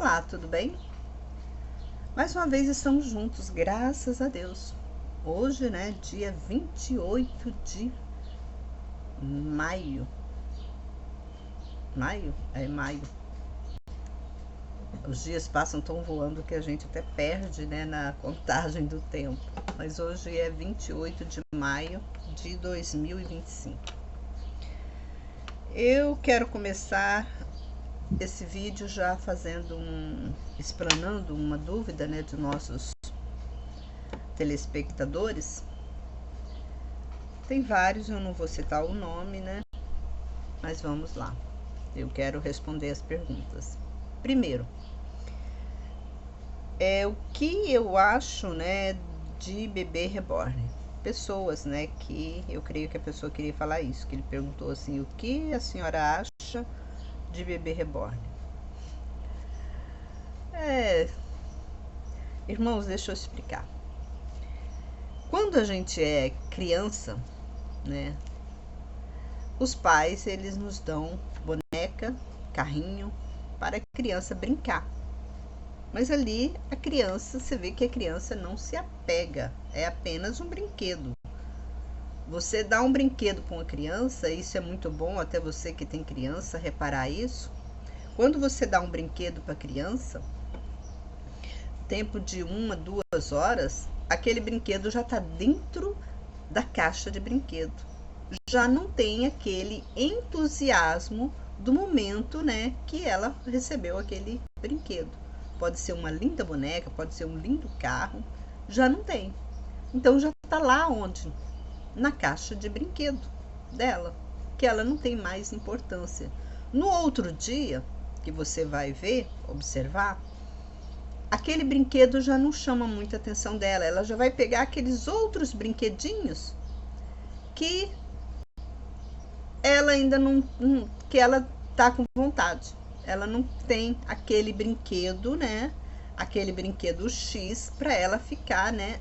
Olá, tudo bem? Mais uma vez estamos juntos, graças a Deus. Hoje, né, dia 28 de maio. Maio? É maio. Os dias passam tão voando que a gente até perde, né, na contagem do tempo. Mas hoje é 28 de maio de 2025. Eu quero começar esse vídeo já explanando uma dúvida, né, de nossos telespectadores. Tem vários, eu não vou citar o nome, né? Mas vamos lá. Eu quero responder as perguntas. Primeiro, o que eu acho, né, de bebê reborn? Pessoas, né, que eu creio que a pessoa queria falar isso, que ele perguntou assim: o que a senhora acha de bebê reborn? Irmãos, deixa eu explicar. Quando a gente é criança, né, os pais, eles nos dão boneca, carrinho, para a criança brincar. Mas ali a criança, você vê que a criança não se apega, é apenas um brinquedo. Você dá um brinquedo para uma criança, isso é muito bom, até você que tem criança reparar isso. Quando você dá um brinquedo para a criança, tempo de 1-2 horas, aquele brinquedo já está dentro da caixa de brinquedo. Já não tem aquele entusiasmo do momento, né, que ela recebeu aquele brinquedo. Pode ser uma linda boneca, pode ser um lindo carro, já não tem. Então já está lá onde? Na caixa de brinquedo dela, que ela não tem mais importância. No outro dia, que você vai ver, observar, aquele brinquedo já não chama muita atenção dela. Ela já vai pegar aqueles outros brinquedinhos que ela ainda não que ela tá com vontade. Ela não tem aquele brinquedo, né? Aquele brinquedo X para ela ficar, né,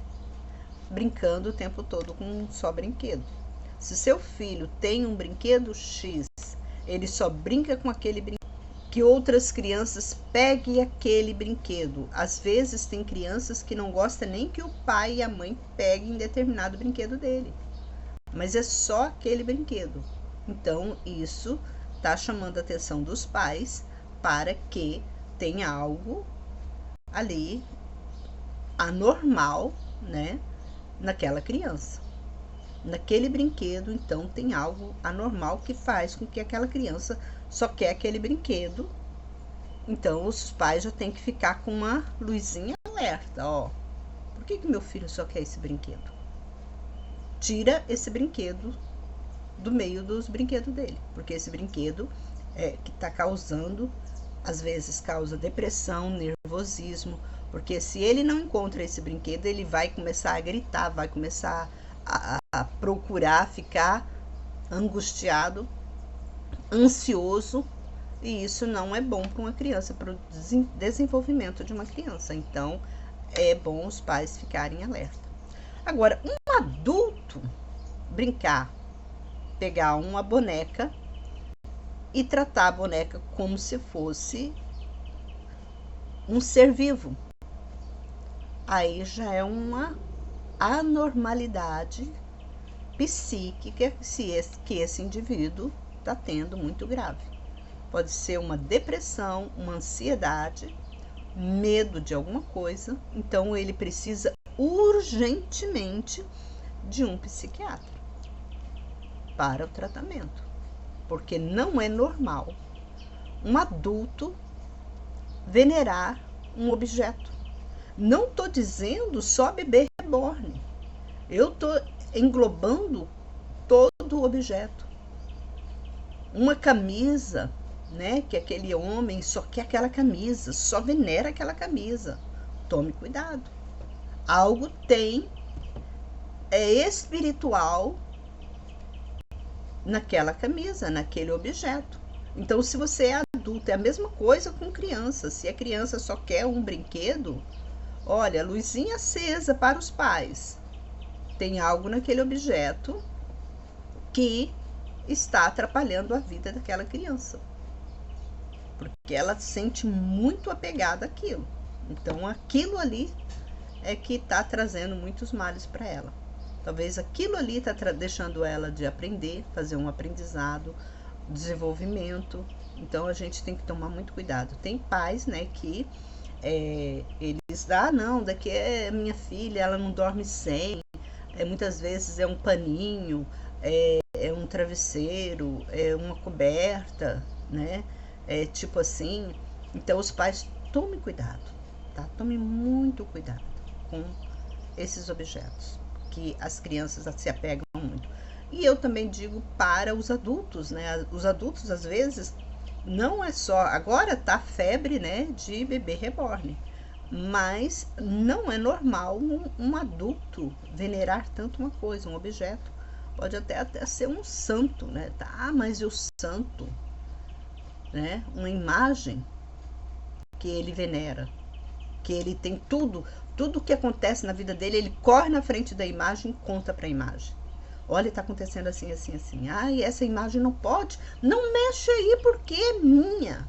brincando o tempo todo com um só brinquedo. Se seu filho tem um brinquedo X, ele só brinca com aquele brinquedo. Que outras crianças peguem aquele brinquedo. Às vezes tem crianças que não gostam nem que o pai e a mãe peguem determinado brinquedo dele, mas é só aquele brinquedo. Então isso está chamando a atenção dos pais para que tenha algo ali anormal, né, naquela criança. Naquele brinquedo, então, tem algo anormal que faz com que aquela criança só quer aquele brinquedo. Então, os pais já têm que ficar com uma luzinha alerta, ó. Por que meu filho só quer esse brinquedo? Tira esse brinquedo do meio dos brinquedos dele, porque esse brinquedo que está causando, às vezes causa depressão, nervosismo, porque se ele não encontra esse brinquedo, ele vai começar a gritar, vai começar a procurar, ficar angustiado, ansioso, e isso não é bom para uma criança, para o desenvolvimento de uma criança. Então é bom os pais ficarem alerta. Agora, um adulto brincar, pegar uma boneca e tratar a boneca como se fosse um ser vivo, aí já é uma anormalidade psíquica que esse indivíduo está tendo muito grave. Pode ser uma depressão, uma ansiedade, medo de alguma coisa. Então ele precisa urgentemente de um psiquiatra para o tratamento, porque não é normal um adulto venerar um objeto. Não estou dizendo só bebê reborn, eu estou englobando todo o objeto. Uma camisa, né, que aquele homem só quer aquela camisa, só venera aquela camisa. Tome cuidado. Algo tem espiritual naquela camisa, naquele objeto. Então, se você é adulto, é a mesma coisa com criança. Se a criança só quer um brinquedo, olha, luzinha acesa para os pais. Tem algo naquele objeto que está atrapalhando a vida daquela criança. porque ela se sente muito apegada àquilo. Então aquilo ali é que está trazendo muitos males para ela. Talvez aquilo ali está deixando ela de aprender, fazer um aprendizado, desenvolvimento. Então a gente tem que tomar muito cuidado. Tem pais, né, que eles, não, daqui é minha filha, ela não dorme sem, muitas vezes é um paninho, é um travesseiro, é uma coberta, né? Tipo assim. Então os pais tomem cuidado, tá? Tomem muito cuidado com esses objetos que as crianças se apegam muito. E eu também digo para os adultos, né? Os adultos às vezes não é só, agora tá febre, né, de bebê reborn, mas não é normal um adulto venerar tanto uma coisa, um objeto. Pode até ser um santo, né? Tá, mas e o santo, né? Uma imagem que ele venera, que ele tem tudo que acontece na vida dele, ele corre na frente da imagem e conta para a imagem. Olha, está acontecendo assim, assim, assim. Ai, essa imagem não pode. Não mexe aí porque é minha.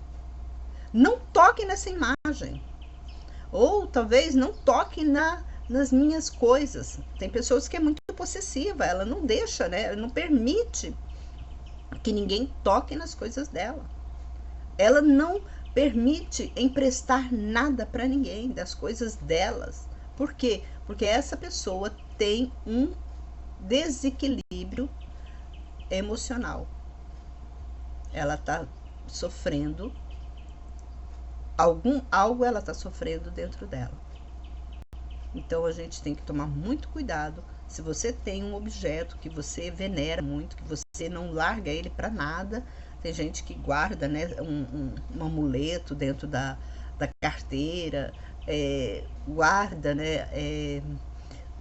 Não toque nessa imagem. Ou talvez não toque nas minhas coisas. Tem pessoas que é muito possessiva, ela não deixa, né? Ela não permite que ninguém toque nas coisas dela. Ela não permite emprestar nada para ninguém das coisas delas. Por quê? Porque essa pessoa tem um desequilíbrio emocional. Ela está sofrendo algo ela está sofrendo dentro dela. Então a gente tem que tomar muito cuidado. Se você tem um objeto que você venera muito, que você não larga ele para nada, tem gente que guarda, né, um amuleto dentro da carteira, guarda, né,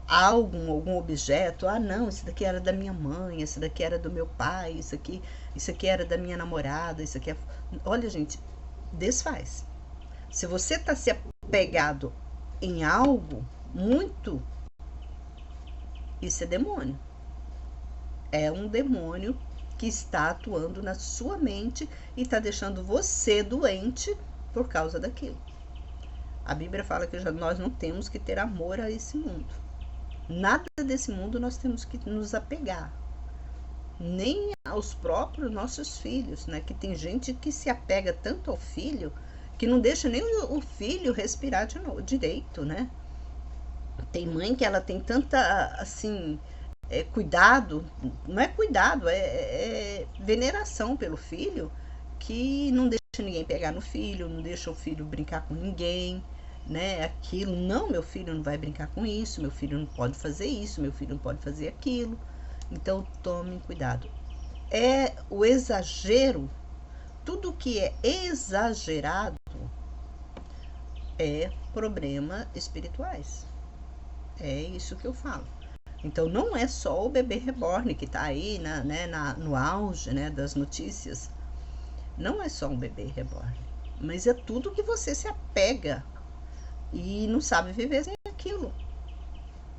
algum objeto. Ah, não, esse daqui era da minha mãe, esse daqui era do meu pai, isso aqui era da minha namorada, isso aqui é... Olha, gente, desfaz. Se você está se apegado em algo muito, isso é demônio. É um demônio que está atuando na sua mente e está deixando você doente por causa daquilo. A Bíblia fala que nós não temos que ter amor a esse mundo. Nada desse mundo nós temos que nos apegar. Nem aos próprios nossos filhos, né? Que tem gente que se apega tanto ao filho que não deixa nem o filho respirar direito, né? Tem mãe que ela tem tanta, assim, cuidado, não é cuidado, é veneração pelo filho, que não deixa ninguém pegar no filho, não deixa o filho brincar com ninguém, né? Aquilo, não, meu filho não vai brincar com isso, meu filho não pode fazer isso, meu filho não pode fazer aquilo. Então tomem cuidado. É o exagero, tudo que é exagerado é problema espirituais. É isso que eu falo. Então não é só o bebê reborn que está aí no auge, né, das notícias. Não é só um bebê reborn, mas é tudo que você se apega e não sabe viver sem aquilo.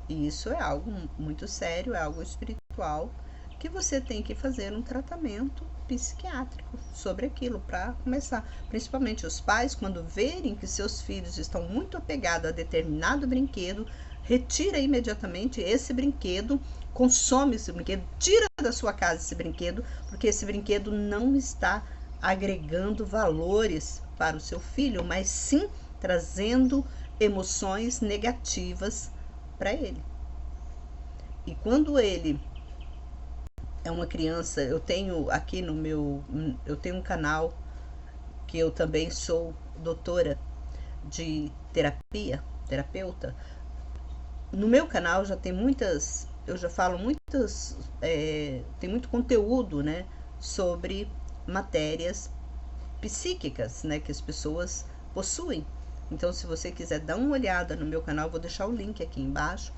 E isso é algo muito sério, é algo espiritual, que você tem que fazer um tratamento psiquiátrico sobre aquilo para começar. Principalmente os pais, quando verem que seus filhos estão muito apegados a determinado brinquedo, retira imediatamente esse brinquedo, consome esse brinquedo, tira da sua casa esse brinquedo, porque esse brinquedo não está agregando valores para o seu filho, mas sim trazendo emoções negativas para ele. E quando ele é uma criança, eu tenho aqui eu tenho um canal que eu também sou doutora de terapeuta. No meu canal já tem eu já falo tem muito conteúdo, né, sobre matérias psíquicas, né, que as pessoas possuem. Então, se você quiser dar uma olhada no meu canal, vou deixar o link aqui embaixo.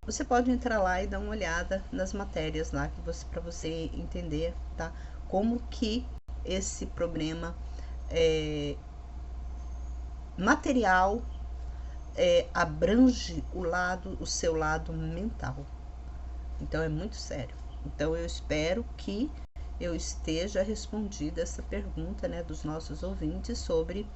Você pode entrar lá e dar uma olhada nas matérias lá para você entender, tá? Como que esse problema material abrange o seu lado mental. Então é muito sério. Então eu espero que eu esteja respondida essa pergunta, né, dos nossos ouvintes sobre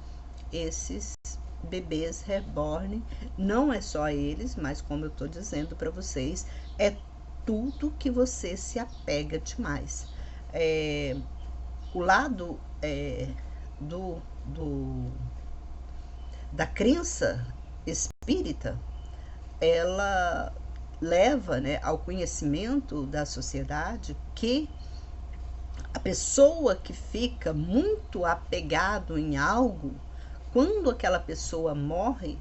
esses bebês reborn. Não é só eles, mas como eu estou dizendo para vocês, é tudo que você se apega demais. O lado da crença espírita, ela leva, né, ao conhecimento da sociedade que a pessoa que fica muito apegado em algo, quando aquela pessoa morre,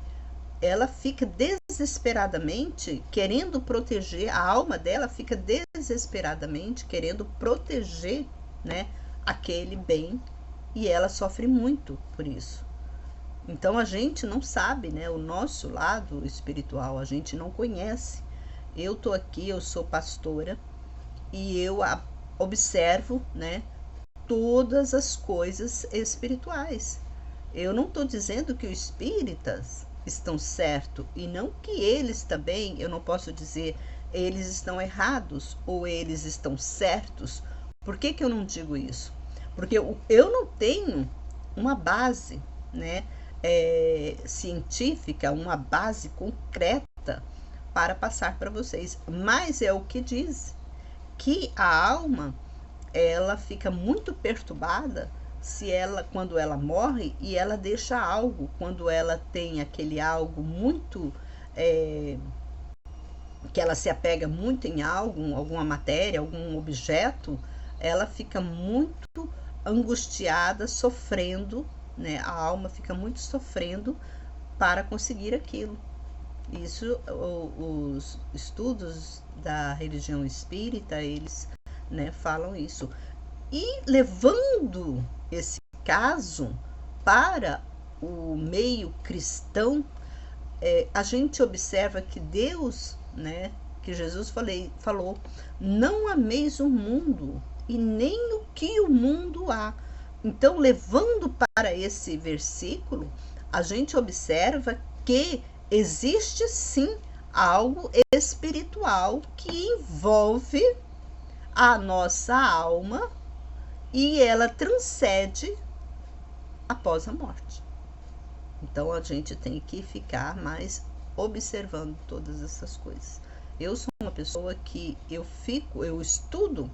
ela fica desesperadamente querendo proteger, a alma dela fica desesperadamente querendo proteger, né, aquele bem, e ela sofre muito por isso. Então a gente não sabe, né, o nosso lado espiritual, a gente não conhece. Eu tô aqui, eu sou pastora e eu observo, né, todas as coisas espirituais. Eu não estou dizendo que os espíritas estão certos e não que eles também, eu não posso dizer eles estão errados ou eles estão certos. Por que eu não digo isso? Porque eu não tenho uma base, né, científica, uma base concreta para passar para vocês. Mas é o que diz que a alma, ela fica muito perturbada quando ela morre e ela deixa algo, quando ela tem aquele algo muito, que ela se apega muito em algo, alguma matéria, algum objeto, ela fica muito angustiada, sofrendo, né? A alma fica muito sofrendo para conseguir aquilo. Isso, os estudos da religião espírita, eles, né, falam isso. E levando esse caso para o meio cristão, a gente observa que Deus, né, que Jesus falou, não ameis o mundo e nem o que o mundo há. Então, levando para esse versículo, a gente observa que existe sim algo espiritual que envolve a nossa alma e ela transcende após a morte. Então a gente tem que ficar mais observando todas essas coisas. Eu sou uma pessoa que eu estudo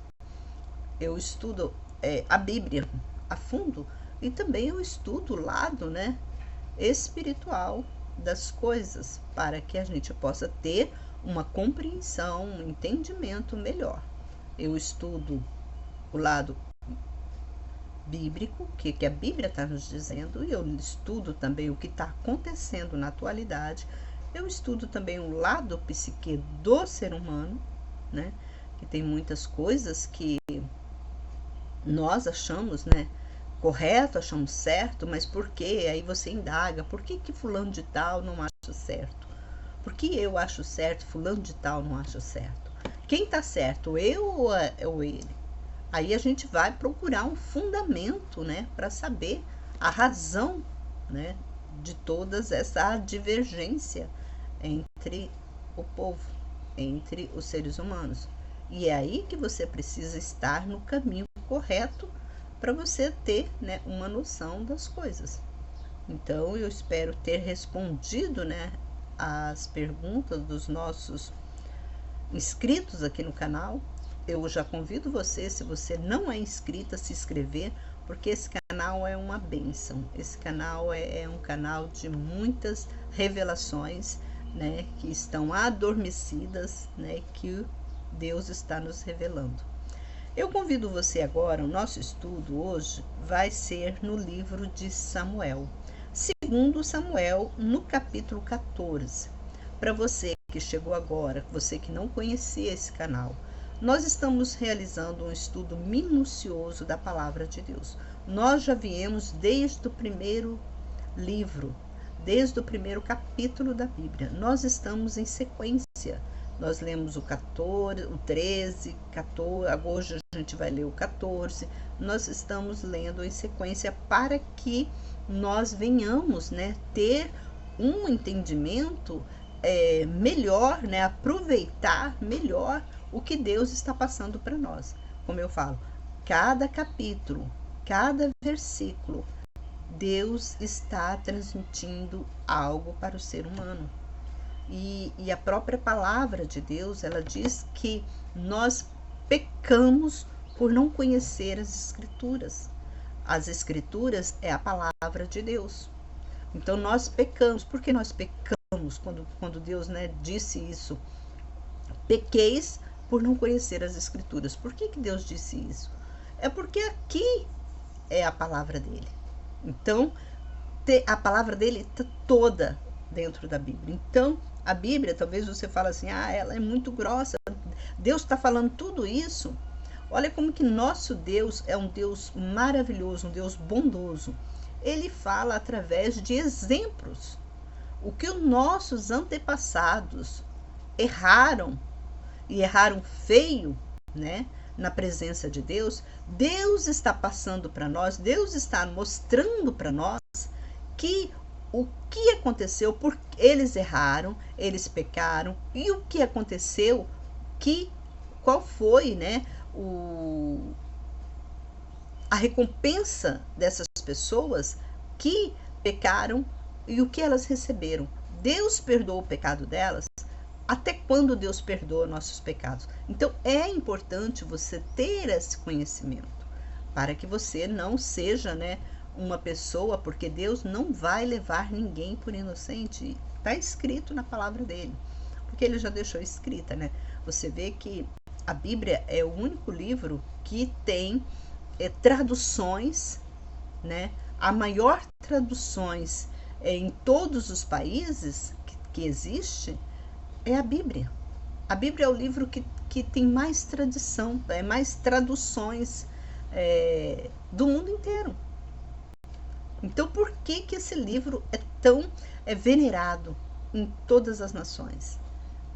a Bíblia a fundo e também eu estudo o lado, né, espiritual das coisas para que a gente possa ter uma compreensão, um entendimento melhor. Eu estudo o lado bíblico, o que a Bíblia está nos dizendo, e eu estudo também o que está acontecendo na atualidade. Eu estudo também o lado psique do ser humano, né, que tem muitas coisas que nós achamos, né, correto, achamos certo, mas por quê? Aí você indaga, por que fulano de tal não acha certo? Por que eu acho certo, fulano de tal não acha certo? Quem está certo, eu ou ele? Aí a gente vai procurar um fundamento, né, para saber a razão, né, de todas essa divergência entre o povo, entre os seres humanos. E é aí que você precisa estar no caminho correto para você ter, né, uma noção das coisas. Então eu espero ter respondido, né, as perguntas dos nossos inscritos aqui no canal. Eu já convido você, se você não é inscrita, a se inscrever, porque esse canal é uma bênção. Esse canal é um canal de muitas revelações, né, que estão adormecidas, né, que Deus está nos revelando. Eu convido você agora, o nosso estudo hoje vai ser no livro de Samuel, segundo Samuel, no capítulo 14. Para você que chegou agora, você que não conhecia esse canal, nós estamos realizando um estudo minucioso da palavra de Deus. Nós já viemos desde o primeiro livro, desde o primeiro capítulo da Bíblia. Nós estamos em sequência. Nós lemos o 14, o 13, 14, hoje a gente vai ler o 14. Nós estamos lendo em sequência para que nós venhamos, né, ter um entendimento melhor, né, aproveitar melhor o que Deus está passando para nós. Como eu falo, cada capítulo, cada versículo, Deus está transmitindo algo para o ser humano. E a própria palavra de Deus, ela diz que nós pecamos por não conhecer as Escrituras. As Escrituras é a palavra de Deus. Então nós pecamos. Por que nós pecamos quando Deus, né, disse isso? Pequeis por não conhecer as Escrituras. Por que Deus disse isso? É porque aqui é a palavra dele. Então, a palavra dele está toda dentro da Bíblia. Então, a Bíblia, talvez você fale assim, ela é muito grossa, Deus está falando tudo isso. Olha como que nosso Deus é um Deus maravilhoso, um Deus bondoso. Ele fala através de exemplos. O que os nossos antepassados erraram, e erraram feio, né, na presença de Deus, Deus está passando para nós, Deus está mostrando para nós que o que aconteceu, porque eles erraram, eles pecaram, e o que aconteceu, qual foi, né, a recompensa dessas pessoas que pecaram e o que elas receberam. Deus perdoou o pecado delas. Até quando Deus perdoa nossos pecados? Então é importante você ter esse conhecimento para que você não seja, né, uma pessoa, porque Deus não vai levar ninguém por inocente. Está escrito na palavra dele, porque ele já deixou escrita, né? Você vê que a Bíblia é o único livro que tem traduções, né? A maior traduções em todos os países que existe é a Bíblia. A Bíblia é o livro que tem mais tradição, mais traduções do mundo inteiro. Então, por que esse livro é tão venerado em todas as nações?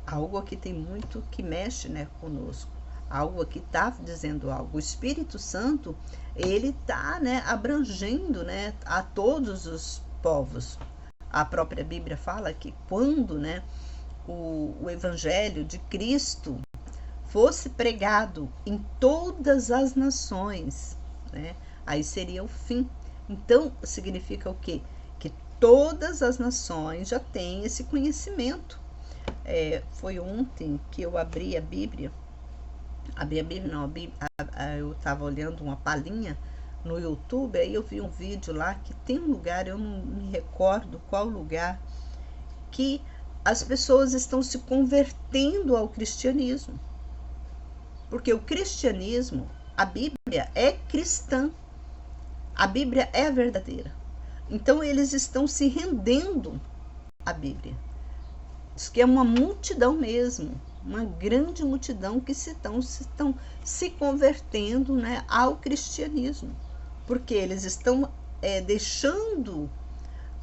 Algo aqui tem muito que mexe, né, conosco. Algo aqui está dizendo algo. O Espírito Santo, ele está, né, abrangendo, né, a todos os povos. A própria Bíblia fala que quando, né, o Evangelho de Cristo fosse pregado em todas as nações, né, aí seria o fim. Então, significa o quê? Que todas as nações já têm esse conhecimento. Foi ontem que eu abri a Bíblia. Eu estava olhando uma palhinha no YouTube, aí eu vi um vídeo lá que tem um lugar, eu não me recordo qual lugar, que as pessoas estão se convertendo ao cristianismo. Porque o cristianismo, a Bíblia é cristã. A Bíblia é verdadeira. Então, eles estão se rendendo à Bíblia. Isso que é uma multidão mesmo, uma grande multidão que estão se convertendo, né, ao cristianismo. Porque eles estão deixando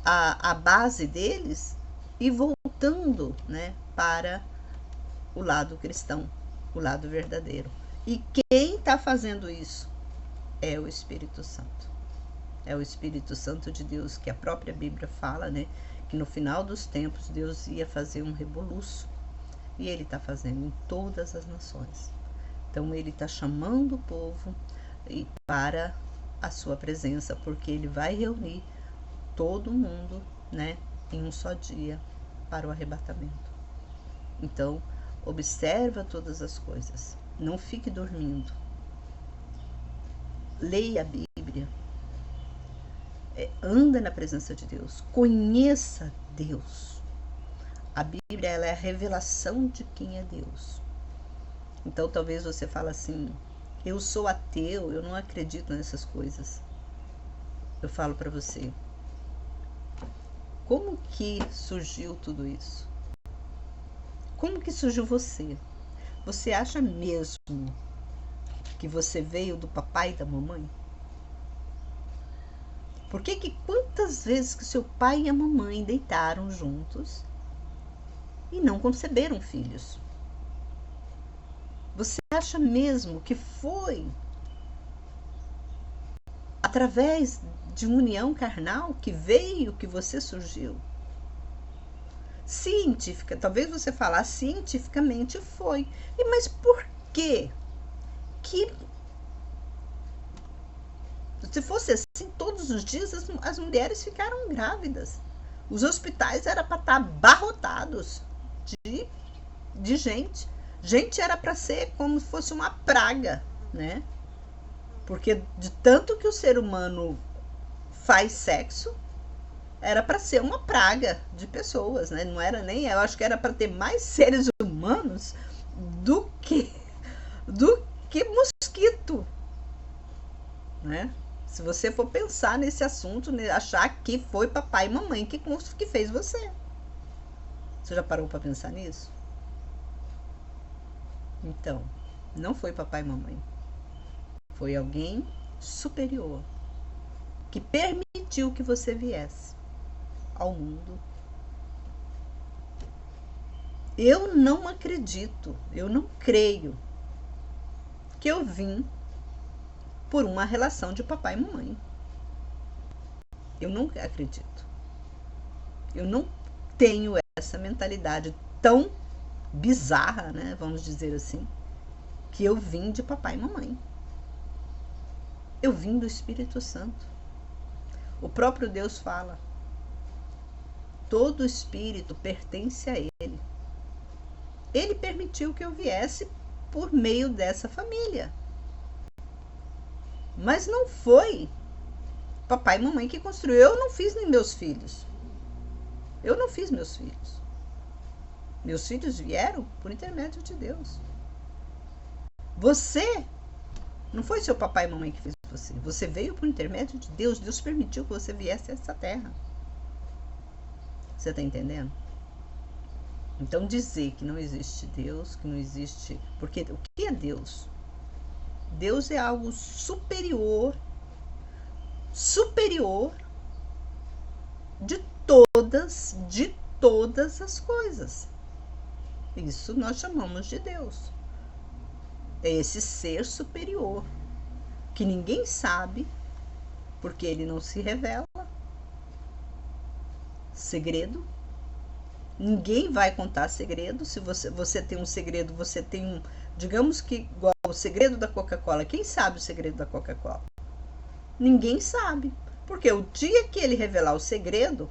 a base deles e voltando, né, para o lado cristão, o lado verdadeiro. E quem está fazendo isso é o Espírito Santo. É o Espírito Santo de Deus, que a própria Bíblia fala, né, que no final dos tempos Deus ia fazer um rebuliço. E ele está fazendo em todas as nações. Então ele está chamando o povo para a sua presença, porque ele vai reunir todo mundo, né, em um só dia para o arrebatamento. Então, observa todas as coisas. Não fique dormindo. Leia a Bíblia. Anda na presença de Deus, conheça Deus. A Bíblia, ela é a revelação de quem é Deus. Então talvez você fale assim, eu sou ateu, eu não acredito nessas coisas. Eu falo para você, como que surgiu tudo isso? Como que surgiu você? Você acha mesmo que você veio do papai e da mamãe? Por que quantas vezes que seu pai e a mamãe deitaram juntos e não conceberam filhos? Você acha mesmo que foi através de uma união carnal que veio que você surgiu? Científica, talvez você falar cientificamente foi. Mas por quê? Que Se fosse assim, todos os dias as mulheres ficaram grávidas. Os hospitais eram para estar abarrotados de gente. Gente era para ser como se fosse uma praga, né? Porque de tanto que o ser humano faz sexo, era para ser uma praga de pessoas, né? Não era nem, eu acho que era para ter mais seres humanos do que mosquito, né? Se você for pensar nesse assunto, achar que foi papai e mamãe que fez você. Você já parou para pensar nisso? Então, não foi papai e mamãe. Foi alguém superior que permitiu que você viesse ao mundo. Eu não acredito, eu não creio que eu vim por uma relação de papai e mamãe. Eu não acredito. Eu não tenho essa mentalidade tão bizarra, né, vamos dizer assim, que eu vim de papai e mamãe. Eu vim do Espírito Santo. O próprio Deus fala: todo espírito pertence a Ele. Ele permitiu que eu viesse por meio dessa família. Mas não foi papai e mamãe que construiu. Eu não fiz nem meus filhos. Eu não fiz meus filhos. Meus filhos vieram por intermédio de Deus. Você não foi seu papai e mamãe que fez você. Você veio por intermédio de Deus. Deus permitiu que você viesse a essa terra. Você está entendendo? Então dizer que não existe Deus, que não existe... Porque o que é Deus? Deus é algo superior de todas as coisas. Isso nós chamamos de Deus. É esse ser superior, que ninguém sabe, porque ele não se revela. Segredo. Ninguém vai contar segredo. Se você tem um segredo, você tem um... Digamos que igual o segredo da Coca-Cola. Quem sabe o segredo da Coca-Cola? Ninguém sabe. Porque o dia que ele revelar o segredo,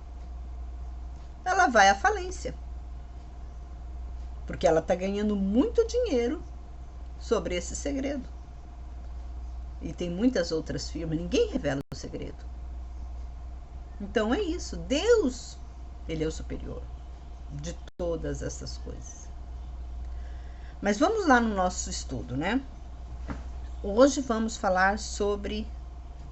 ela vai à falência. Porque ela está ganhando muito dinheiro sobre esse segredo. E tem muitas outras firmas, ninguém revela o segredo. Então é isso. Deus, ele é o superior de todas essas coisas. Mas vamos lá no nosso estudo, né? Hoje vamos falar sobre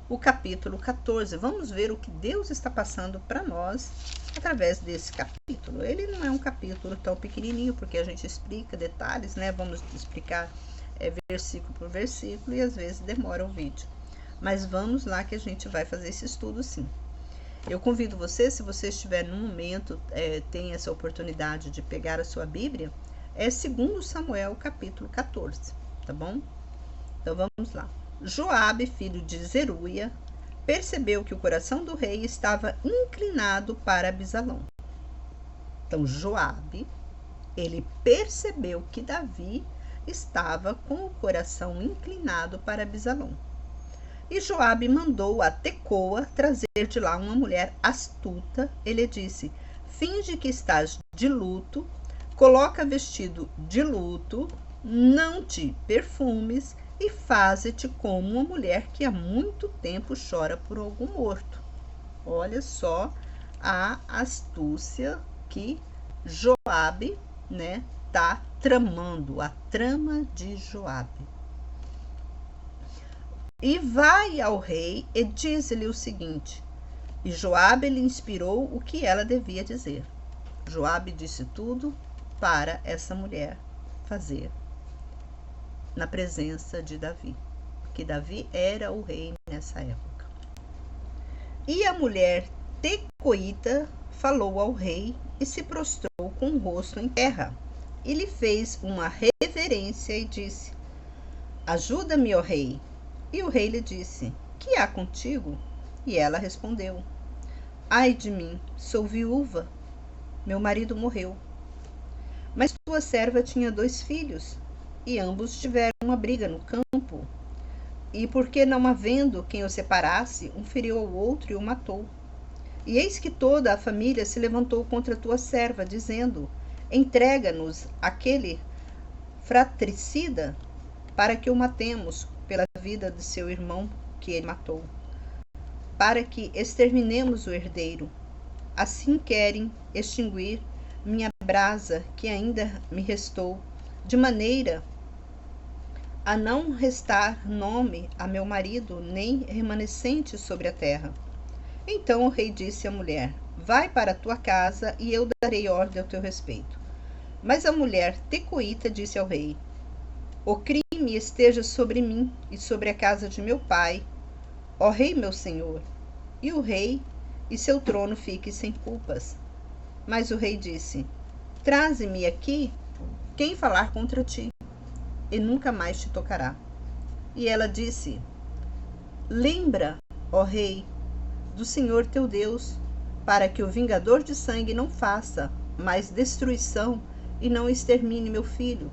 o capítulo 14. Vamos ver o que Deus está passando para nós através desse capítulo. Ele não é um capítulo tão pequenininho, porque a gente explica detalhes, né? Vamos explicar versículo por versículo e às vezes demora o vídeo. Mas vamos lá que a gente vai fazer esse estudo sim. Eu convido você, se você estiver num momento, tem essa oportunidade de pegar a sua Bíblia, é 2 Samuel, capítulo 14, tá bom? Então vamos lá. Joabe, filho de Zeruia, percebeu que o coração do rei estava inclinado para Absalão. Então Joabe, ele percebeu que Davi estava com o coração inclinado para Absalão. E Joabe mandou a Tecoa trazer de lá uma mulher astuta. Ele disse: finge que estás de luto, coloca vestido de luto, não te perfumes e faze-te como uma mulher que há muito tempo chora por algum morto. Olha só a astúcia que Joabe, né, tá tramando, a trama de Joabe. E vai ao rei e diz-lhe o seguinte, e Joabe lhe inspirou o que ela devia dizer. Joabe disse tudo para essa mulher fazer na presença de Davi, porque Davi era o rei nessa época. E a mulher tecoíta falou ao rei e se prostrou com o rosto em terra, e lhe fez uma reverência e disse: ajuda-me, ó rei. E o rei lhe disse: que há contigo? E ela respondeu: ai de mim, sou viúva, meu marido morreu. Mas tua serva tinha 2 filhos, e ambos tiveram uma briga no campo. E porque não havendo quem o separasse, um feriu ao outro e o matou. E eis que toda a família se levantou contra tua serva, dizendo: entrega-nos aquele fratricida, para que o matemos pela vida de seu irmão que ele matou, para que exterminemos o herdeiro. Assim querem extinguir minha brasa que ainda me restou, de maneira a não restar nome a meu marido, nem remanescente sobre a terra. Então o rei disse à mulher: vai para a tua casa, e eu darei ordem ao teu respeito. Mas a mulher tecoíta disse ao rei: o crime esteja sobre mim e sobre a casa de meu pai, ó rei meu senhor, e o rei e seu trono fiquem sem culpas. Mas o rei disse: traze-me aqui quem falar contra ti, e nunca mais te tocará. E ela disse: lembra, ó rei, do Senhor teu Deus, para que o vingador de sangue não faça mais destruição e não extermine meu filho.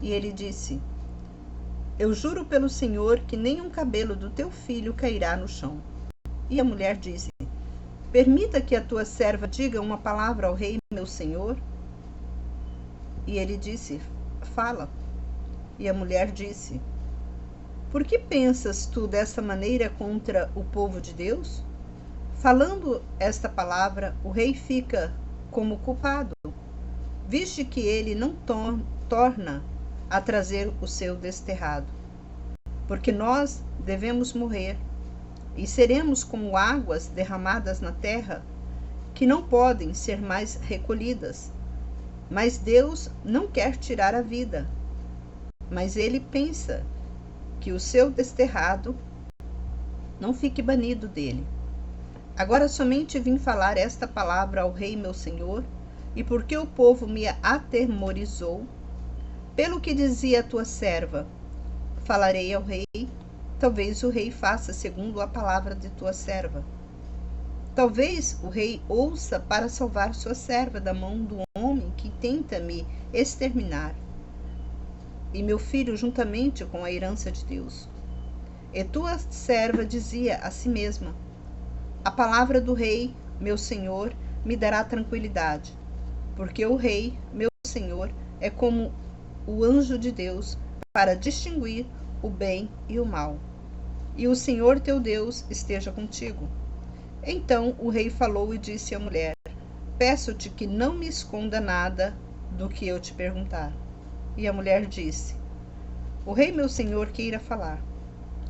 E ele disse: eu juro pelo Senhor que nenhum cabelo do teu filho cairá no chão. E a mulher disse: permita que a tua serva diga uma palavra ao rei meu senhor. E ele disse: fala. E a mulher disse: por que pensas tu dessa maneira contra o povo de Deus? Falando esta palavra, o rei fica como culpado, visto que ele não torna a trazer o seu desterrado. Porque nós devemos morrer, e seremos como águas derramadas na terra, que não podem ser mais recolhidas. Mas Deus não quer tirar a vida, mas ele pensa que o seu desterrado não fique banido dele. Agora somente vim falar esta palavra ao rei meu senhor, e porque o povo me atemorizou, pelo que dizia a tua serva, falarei ao rei, talvez o rei faça segundo a palavra de tua serva. Talvez o rei ouça para salvar sua serva da mão do homem que tenta me exterminar, e meu filho juntamente com a herança de Deus. E tua serva dizia a si mesma: a palavra do rei, meu senhor, me dará tranquilidade, porque o rei, meu senhor, é como o anjo de Deus para distinguir o bem e o mal. E o Senhor teu Deus esteja contigo. Então o rei falou e disse à mulher: peço-te que não me esconda nada do que eu te perguntar. E a mulher disse: o rei meu senhor queira falar.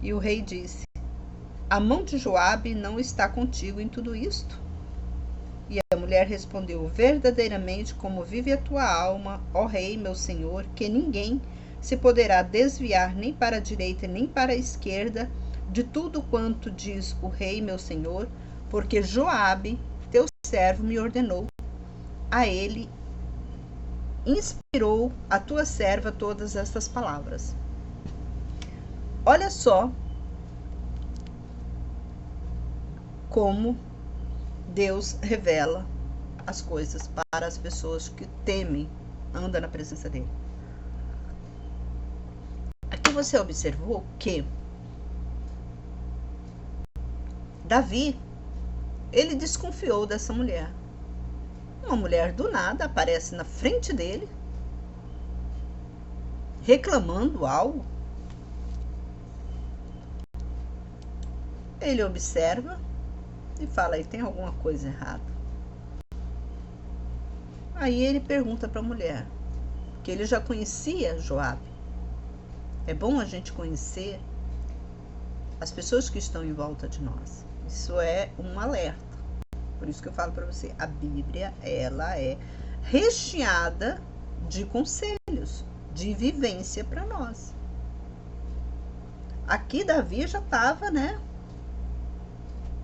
E o rei disse: a mão de Joabe não está contigo em tudo isto? E a mulher respondeu: verdadeiramente, como vive a tua alma, ó rei meu senhor, que ninguém se poderá desviar nem para a direita nem para a esquerda de tudo quanto diz o rei meu senhor, porque Joabe, teu servo, me ordenou. A ele inspirou a tua serva todas estas palavras. Olha só como Deus revela as coisas para as pessoas que temem, andam na presença dele. Aqui você observou que Davi, ele desconfiou dessa mulher. Uma mulher do nada aparece na frente dele, reclamando algo. Ele observa e fala: aí tem alguma coisa errada. Aí ele pergunta para a mulher, que ele já conhecia Joabe. É bom a gente conhecer as pessoas que estão em volta de nós. Isso é um alerta. Por isso que eu falo para você, a Bíblia, ela é recheada de conselhos, de vivência para nós. Aqui Davi já estava,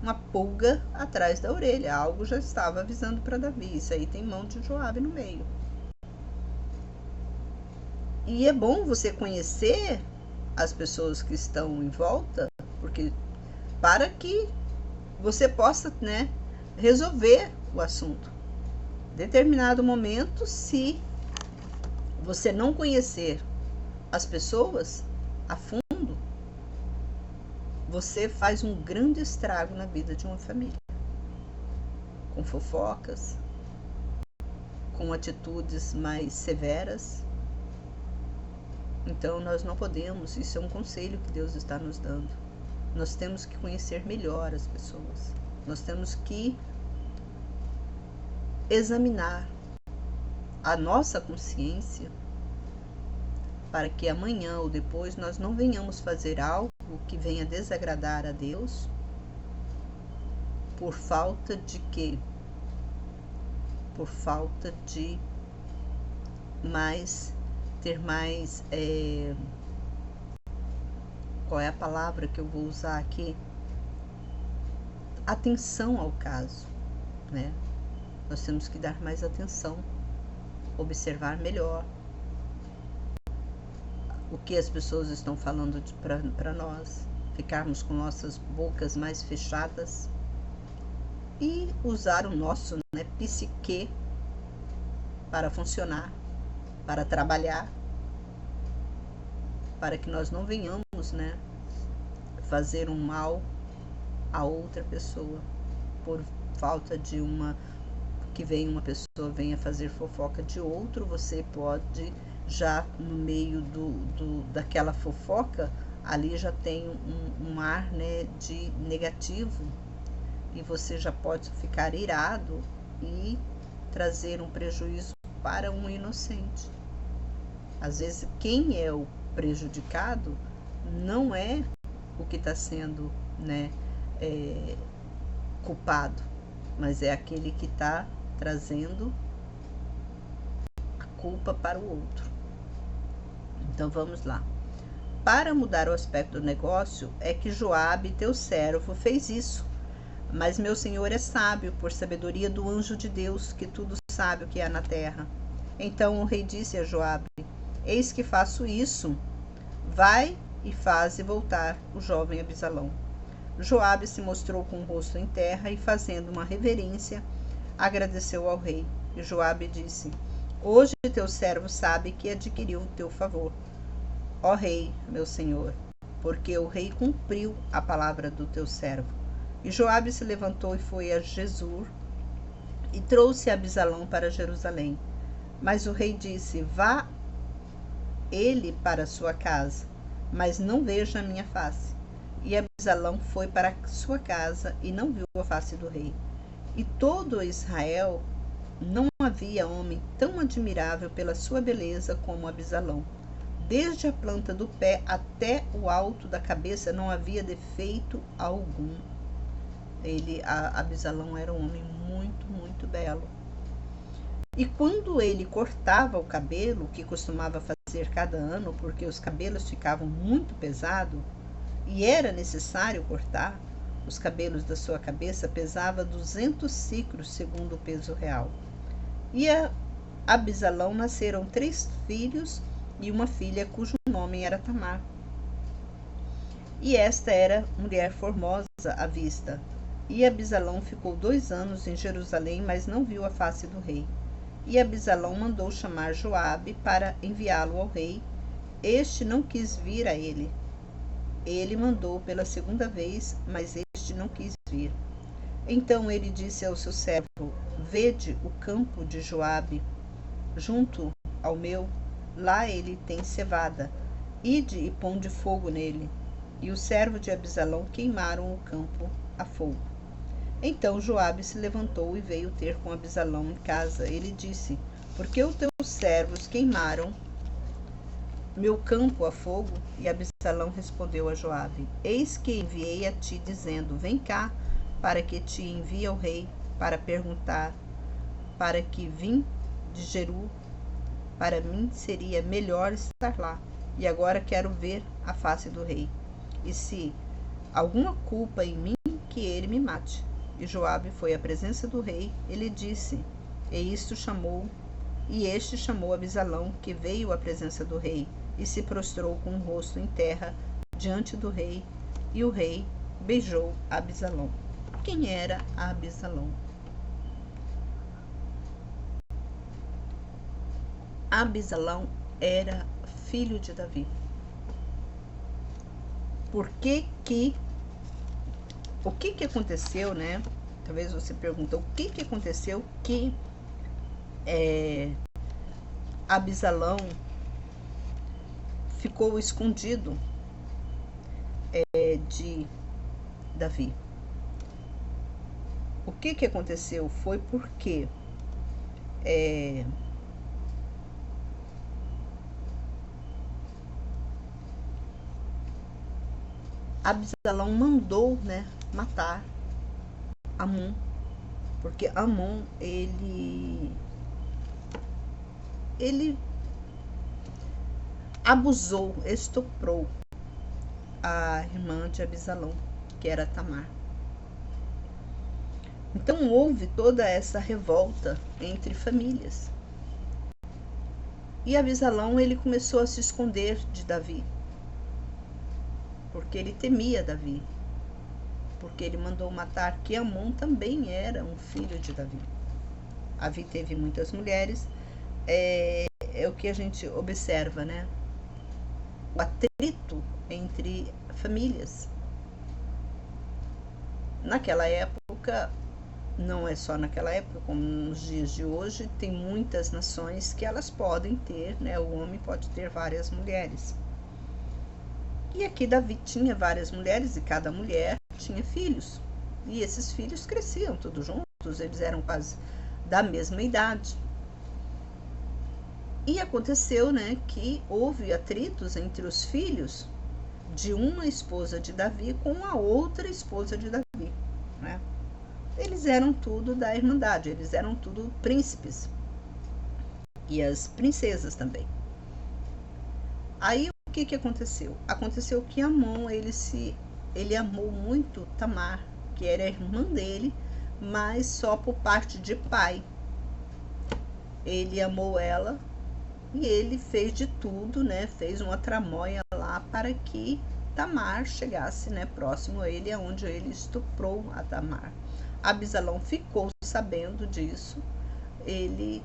uma pulga atrás da orelha. Algo já estava avisando para Davi. Isso aí tem mão de Joabe no meio. E é bom você conhecer as pessoas que estão em volta, porque para que você possa, resolver o assunto. Em determinado momento, se você não conhecer as pessoas a fundo, você faz um grande estrago na vida de uma família. Com fofocas, com atitudes mais severas. Então nós não podemos, isso é um conselho que Deus está nos dando. Nós temos que conhecer melhor as pessoas. Nós temos que examinar a nossa consciência para que amanhã ou depois nós não venhamos fazer algo que venha desagradar a Deus por falta de quê? Por falta de ter mais, qual é a palavra que eu vou usar aqui? Atenção ao caso, né? Nós temos que dar mais atenção, observar melhor o que as pessoas estão falando para nós, ficarmos com nossas bocas mais fechadas e usar o nosso, né, psique para funcionar, para trabalhar, para que nós não venhamos, né, fazer um mal a outra pessoa por falta de uma pessoa venha fazer fofoca de outro. Você pode já no meio daquela fofoca ali já tem um ar, né, de negativo, e você já pode ficar irado e trazer um prejuízo para um inocente. Às vezes quem é o prejudicado não é o que está sendo, né, culpado, mas é aquele que está trazendo a culpa para o outro. Então vamos lá. Para mudar o aspecto do negócio é que Joabe, teu servo, fez isso. Mas meu senhor é sábio, por sabedoria do anjo de Deus, que tudo sabe o que há na terra. Então o rei disse a Joabe: eis que faço isso. Vai e faze voltar o jovem Abisalão. Joabe se mostrou com o rosto em terra e, fazendo uma reverência, agradeceu ao rei. E Joabe disse: hoje teu servo sabe que adquiriu o teu favor, ó rei, meu senhor, porque o rei cumpriu a palavra do teu servo. E Joabe se levantou e foi a Gesur e trouxe Abisalão para Jerusalém. Mas o rei disse: vá ele para sua casa, mas não veja a minha face. E Abisalão foi para sua casa e não viu a face do rei. E todo Israel não havia homem tão admirável pela sua beleza como Abisalão. Desde a planta do pé até o alto da cabeça não havia defeito algum. Abisalão era um homem muito, muito belo. E quando ele cortava o cabelo, que costumava fazer cada ano, porque os cabelos ficavam muito pesados, e era necessário cortar, os cabelos da sua cabeça pesava 200 siclos, segundo o peso real. E a Abisalão nasceram 3 filhos e uma filha cujo nome era Tamar. E esta era mulher formosa à vista. E Abisalão ficou 2 anos em Jerusalém, mas não viu a face do rei. E Abisalão mandou chamar Joabe para enviá-lo ao rei. Este não quis vir a ele. Ele mandou pela 2ª vez, mas este não quis vir. Então ele disse ao seu servo: vede o campo de Joabe, junto ao meu, lá ele tem cevada. Ide e ponde fogo nele. E o servo de Abisalão queimaram o campo a fogo. Então Joabe se levantou e veio ter com Abisalão em casa. Ele disse: por que os teus servos queimaram meu campo a fogo? E Abisalão respondeu a Joabe: eis que enviei a ti, dizendo: vem cá, para que te envie ao rei, para perguntar, para que vim de Jeru, para mim seria melhor estar lá. E agora quero ver a face do rei. E se alguma culpa em mim, que ele me mate. E Joabe foi à presença do rei. Ele disse: e este chamou Abisalão, que veio à presença do rei, e se prostrou com o rosto em terra diante do rei. E o rei beijou Abisalão. Quem era Abisalão? Abisalão era filho de Davi. Por que o que aconteceu, né? Talvez você pergunte o que aconteceu que Absalão ficou escondido de Davi. O que aconteceu foi porque Absalão mandou, né, matar Amon, porque Amon ele abusou, estuprou a irmã de Absalão, que era Tamar. Então houve toda essa revolta entre famílias. E Absalão ele começou a se esconder de Davi, porque ele temia Davi, porque ele mandou matar que Amon também era um filho de Davi. Davi teve muitas mulheres, é o que a gente observa, né? O atrito entre famílias. Naquela época, não é só naquela época, como nos dias de hoje, tem muitas nações que elas podem ter, né? O homem pode ter várias mulheres. E aqui Davi tinha várias mulheres e cada mulher tinha filhos. E esses filhos cresciam todos juntos, eles eram quase da mesma idade. E aconteceu, né, que houve atritos entre os filhos de uma esposa de Davi com a outra esposa de Davi, né? Eles eram tudo da irmandade, eles eram tudo príncipes. E as princesas também. Aí o que aconteceu? Aconteceu que Amon, ele amou muito Tamar, que era a irmã dele, mas só por parte de pai. Ele amou ela e ele fez de tudo, né? Fez uma tramóia lá para que Tamar chegasse, né, próximo a ele, aonde ele estuprou a Tamar. Absalão ficou sabendo disso, ele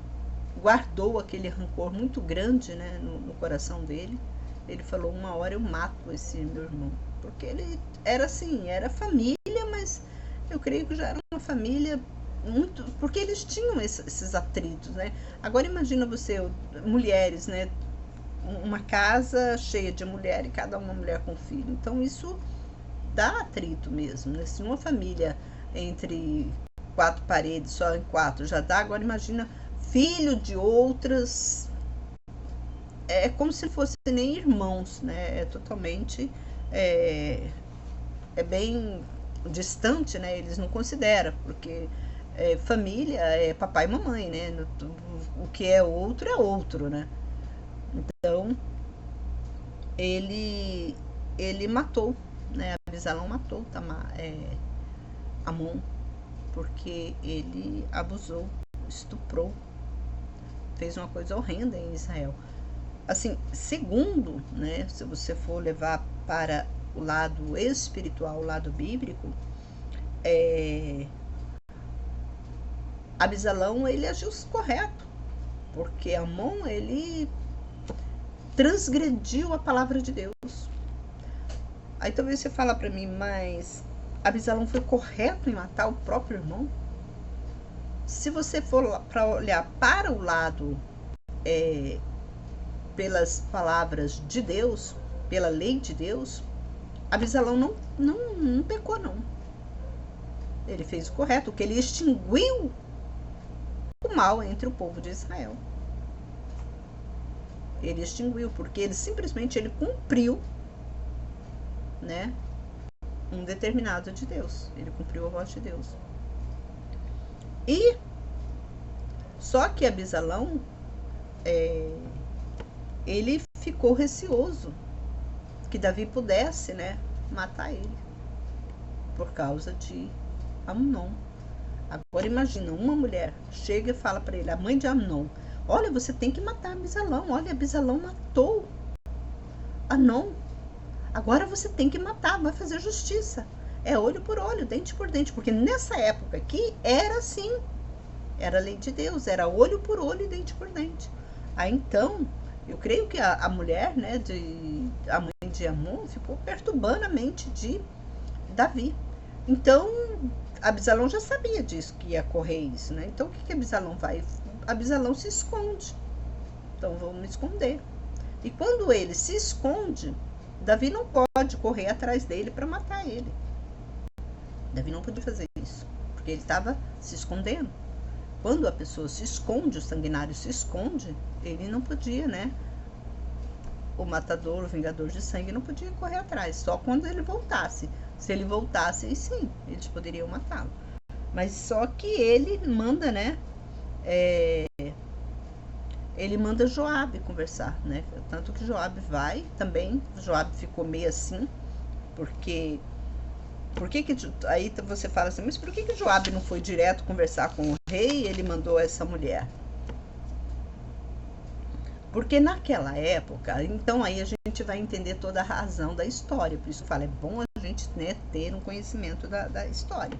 guardou aquele rancor muito grande, né, no coração dele. Ele falou, uma hora eu mato esse meu irmão, porque ele era assim, era família, mas eu creio que já era uma família muito, porque eles tinham esses atritos, né? Agora imagina você, mulheres, né? Uma casa cheia de mulher e cada uma mulher com filho. Então isso dá atrito mesmo, né? Se uma família entre quatro paredes, só em quatro já dá, agora imagina filho de outras, é como se fossem nem irmãos, né? É totalmente é bem distante, né? Eles não consideram, porque família é papai e mamãe, né? O que é outro, né? Então ele matou, né? Absalão matou Amon, porque ele abusou, estuprou, fez uma coisa horrenda em Israel. Assim, segundo, né? Se você for levar para o lado espiritual, o lado bíblico, Absalão ele agiu correto, porque Amon ele transgrediu a palavra de Deus. Aí talvez você fala para mim, mas Absalão foi correto em matar o próprio irmão? Se você for para olhar para o lado pelas palavras de Deus, pela lei de Deus, Absalão não pecou, não. Ele fez o correto, que ele extinguiu o mal entre o povo de Israel. Ele extinguiu, porque ele simplesmente cumpriu, né, um determinado de Deus. Ele cumpriu a voz de Deus. E só que Absalão ele ficou receoso que Davi pudesse, né, matar ele por causa de Amnon. Agora imagina, uma mulher chega e fala para ele, a mãe de Amnon, olha, você tem que matar Absalão, olha, Absalão matou Amnon, agora você tem que matar, vai fazer justiça. É olho por olho, dente por dente, porque nessa época aqui era assim, era a lei de Deus, era olho por olho e dente por dente. Aí então, eu creio que a mulher, né, a mãe de Amon ficou perturbando a mente de Davi. Então, Absalão já sabia disso, que ia correr isso, né? Então, o que Absalão vai? Absalão se esconde. Então, vamos me esconder. E quando ele se esconde, Davi não pode correr atrás dele para matar ele. Davi não podia fazer isso, porque ele estava se escondendo. Quando a pessoa se esconde, o sanguinário se esconde, ele não podia, né? O matador, o vingador de sangue, não podia correr atrás, só quando ele voltasse. Se ele voltasse, aí sim, eles poderiam matá-lo. Mas só que ele manda, né? Ele manda Joabe conversar, né? Tanto que Joabe vai também. Joabe ficou meio assim, porque aí você fala assim, mas por que Joabe não foi direto conversar com o rei e ele mandou essa mulher? Porque naquela época, então aí a gente vai entender toda a razão da história. Por isso eu falo, é bom a gente, né, ter um conhecimento da história.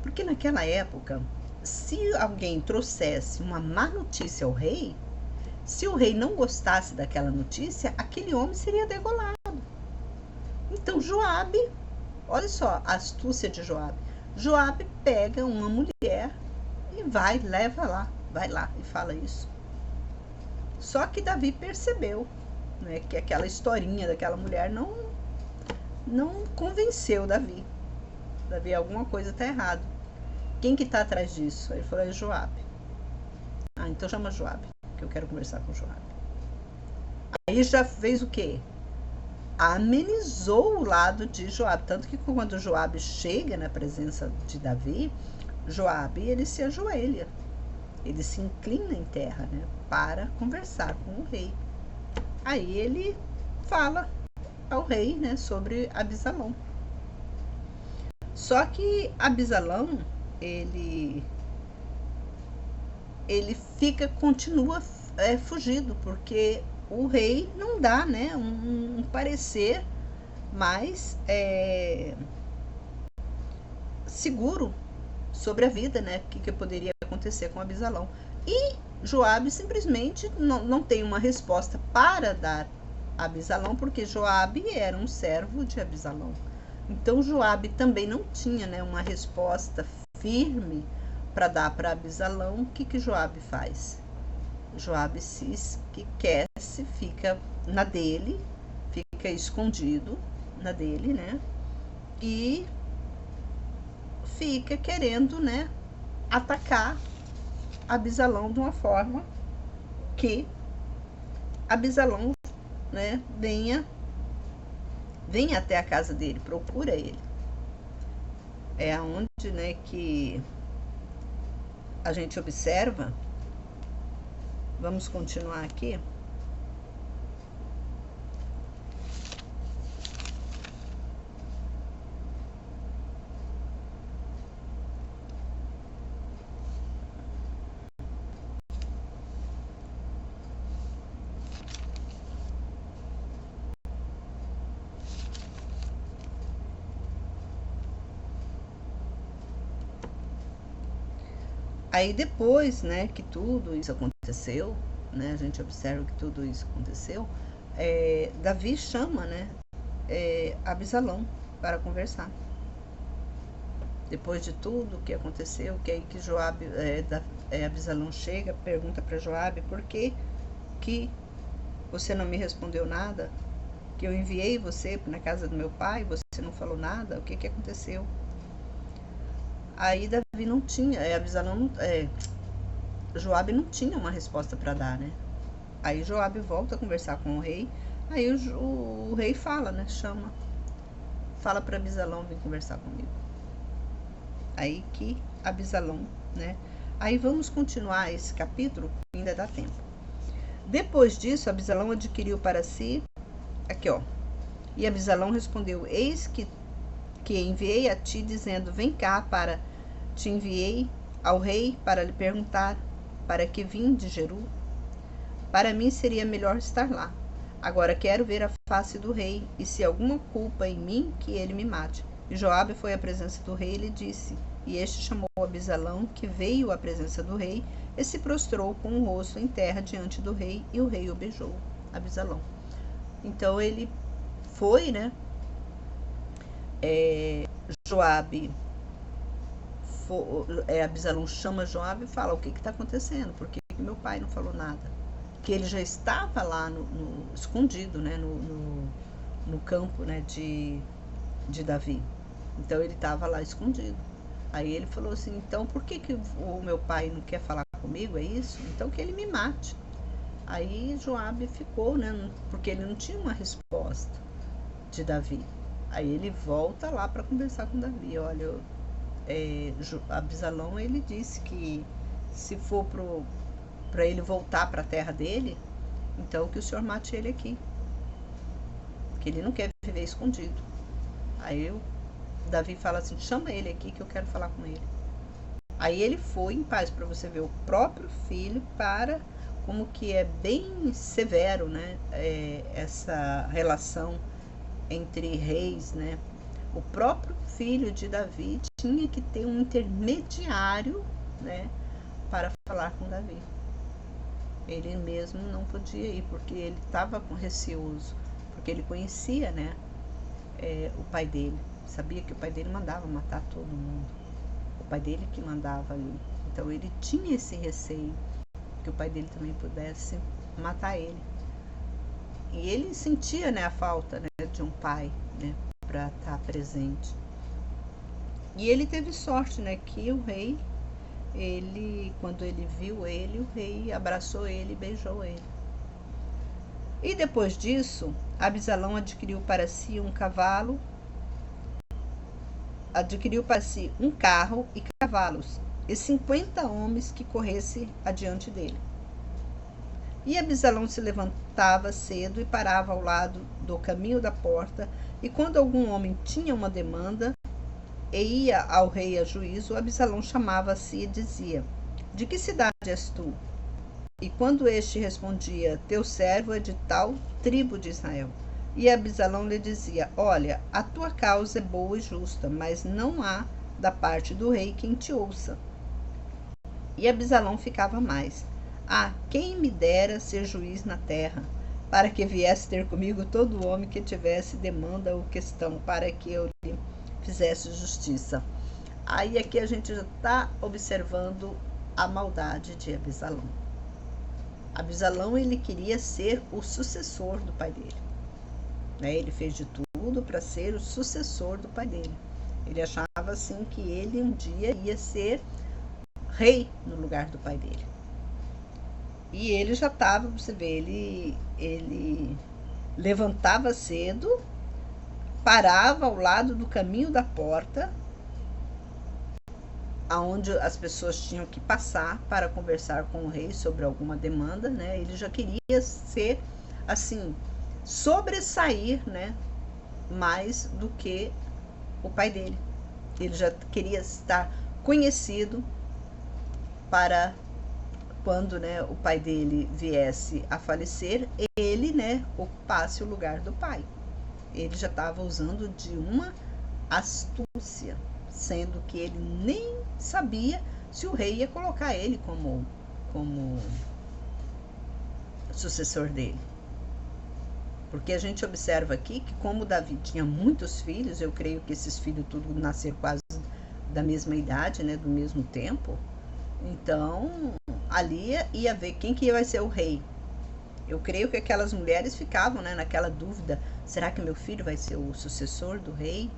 Porque naquela época, se alguém trouxesse uma má notícia ao rei, se o rei não gostasse daquela notícia, aquele homem seria degolado. Então Joabe, olha só a astúcia de Joabe. Joabe pega uma mulher e leva lá, vai lá e fala isso. Só que Davi percebeu, né, que aquela historinha daquela mulher não convenceu Davi. Davi, alguma coisa está errada. Quem que está atrás disso? Ele falou, é Joabe. Ah, então chama Joabe, que eu quero conversar com Joabe. Aí já fez o quê? Amenizou o lado de Joabe. Tanto que quando Joabe chega na presença de Davi, Joabe, ele se ajoelha. Ele se inclina em terra, né, para conversar com o rei. Aí ele fala ao rei, né, sobre Absalão. Só que Absalão, ele continua fugido, porque o rei não dá, né, um parecer mais seguro sobre a vida, né, o que poderia acontecer com Absalão. E Joabe simplesmente não tem uma resposta para dar a Absalão, porque Joabe era um servo de Absalão. Então Joabe também não tinha, né, uma resposta firme para dar para Absalão. O que Joabe faz? Joabe fica na dele, fica escondido na dele, né? E fica querendo, né, atacar Absalão de uma forma que Absalão, né, venha até a casa dele, procura ele. É aonde, né, que a gente observa. Vamos continuar aqui. Aí depois, né, que tudo isso aconteceu, né, a gente observa que tudo isso aconteceu, Davi chama, né, Absalão para conversar. Depois de tudo que aconteceu, que aí que Joabe, Absalão chega, pergunta para Joabe, por que você não me respondeu nada? Que eu enviei você na casa do meu pai, você não falou nada? O que aconteceu? Aí Davi não tinha, Absalão, Joabe não tinha uma resposta para dar, né? Aí Joabe volta a conversar com o rei. Aí o rei fala, né? Fala para Absalão vir conversar comigo. Aí que Absalão, né? Aí vamos continuar esse capítulo, ainda dá tempo. Depois disso, Absalão adquiriu para si, aqui ó, e Absalão respondeu, eis que enviei a ti, dizendo, vem cá, te enviei ao rei para lhe perguntar, para que vim de Jeru? Para mim seria melhor estar lá. Agora quero ver a face do rei, e se alguma culpa em mim, que ele me mate. E Joabe foi à presença do rei e lhe disse, e este chamou Absalão, que veio à presença do rei, e se prostrou com o rosto em terra diante do rei, e o rei o beijou, Absalão. Então ele foi, né, Joabe, Absalão chama Joabe e fala: o que está acontecendo? Por que meu pai não falou nada? Que ele já estava lá escondido, né, no campo, né, de Davi. Então ele estava lá escondido. Aí ele falou assim: então por que o meu pai não quer falar comigo? É isso? Então que ele me mate. Aí Joabe ficou, né, porque ele não tinha uma resposta de Davi. Aí ele volta lá para conversar com Davi. Olha, Absalão, ele disse que se for para ele voltar para a terra dele, então que o senhor mate ele aqui, que ele não quer viver escondido. Aí Davi fala assim: chama ele aqui que eu quero falar com ele. Aí ele foi em paz, para você ver o próprio filho, para como que é bem severo, né, essa relação entre reis, né? O próprio filho de Davi tinha que ter um intermediário, né, para falar com Davi. Ele mesmo não podia ir, porque ele estava receoso, porque ele conhecia, né, o pai dele, sabia que o pai dele mandava matar todo mundo, o pai dele que mandava ali. Então ele tinha esse receio que o pai dele também pudesse matar ele. E ele sentia, né, a falta, né, de um pai, né, para estar presente. E ele teve sorte, né, que o rei, quando ele viu ele, o rei abraçou ele e beijou ele. E depois disso, Absalão adquiriu para si um carro e cavalos, e 50 homens que corressem adiante dele. E Absalão se levantava cedo e parava ao lado do caminho da porta, e quando algum homem tinha uma demanda e ia ao rei a juízo, Absalão chamava a si e dizia: de que cidade és tu? E quando este respondia: teu servo é de tal tribo de Israel. E Absalão lhe dizia: olha, a tua causa é boa e justa, mas não há da parte do rei quem te ouça. E Absalão ficava mais: quem me dera ser juiz na terra, para que viesse ter comigo todo homem que tivesse demanda ou questão, para que eu lhe fizesse justiça. Aí aqui a gente já está observando a maldade de Absalão. Absalão, ele queria ser o sucessor do pai dele, né? Ele fez de tudo para ser o sucessor do pai dele. Ele achava assim que ele um dia ia ser rei no lugar do pai dele. E ele já estava, você vê, ele levantava cedo, parava ao lado do caminho da porta, aonde as pessoas tinham que passar para conversar com o rei sobre alguma demanda, né? Ele já queria ser, assim, sobressair, né, mais do que o pai dele. Ele já queria estar conhecido para quando, né, o pai dele viesse a falecer, ele, né, ocupasse o lugar do pai. Ele já estava usando de uma astúcia, sendo que ele nem sabia se o rei ia colocar ele como sucessor dele. Porque a gente observa aqui que, como Davi tinha muitos filhos, eu creio que esses filhos tudo nasceram quase da mesma idade, né, do mesmo tempo. Então, ali ia ver quem que vai ser o rei. Eu creio que aquelas mulheres ficavam, né, naquela dúvida: será que meu filho vai ser o sucessor do rei?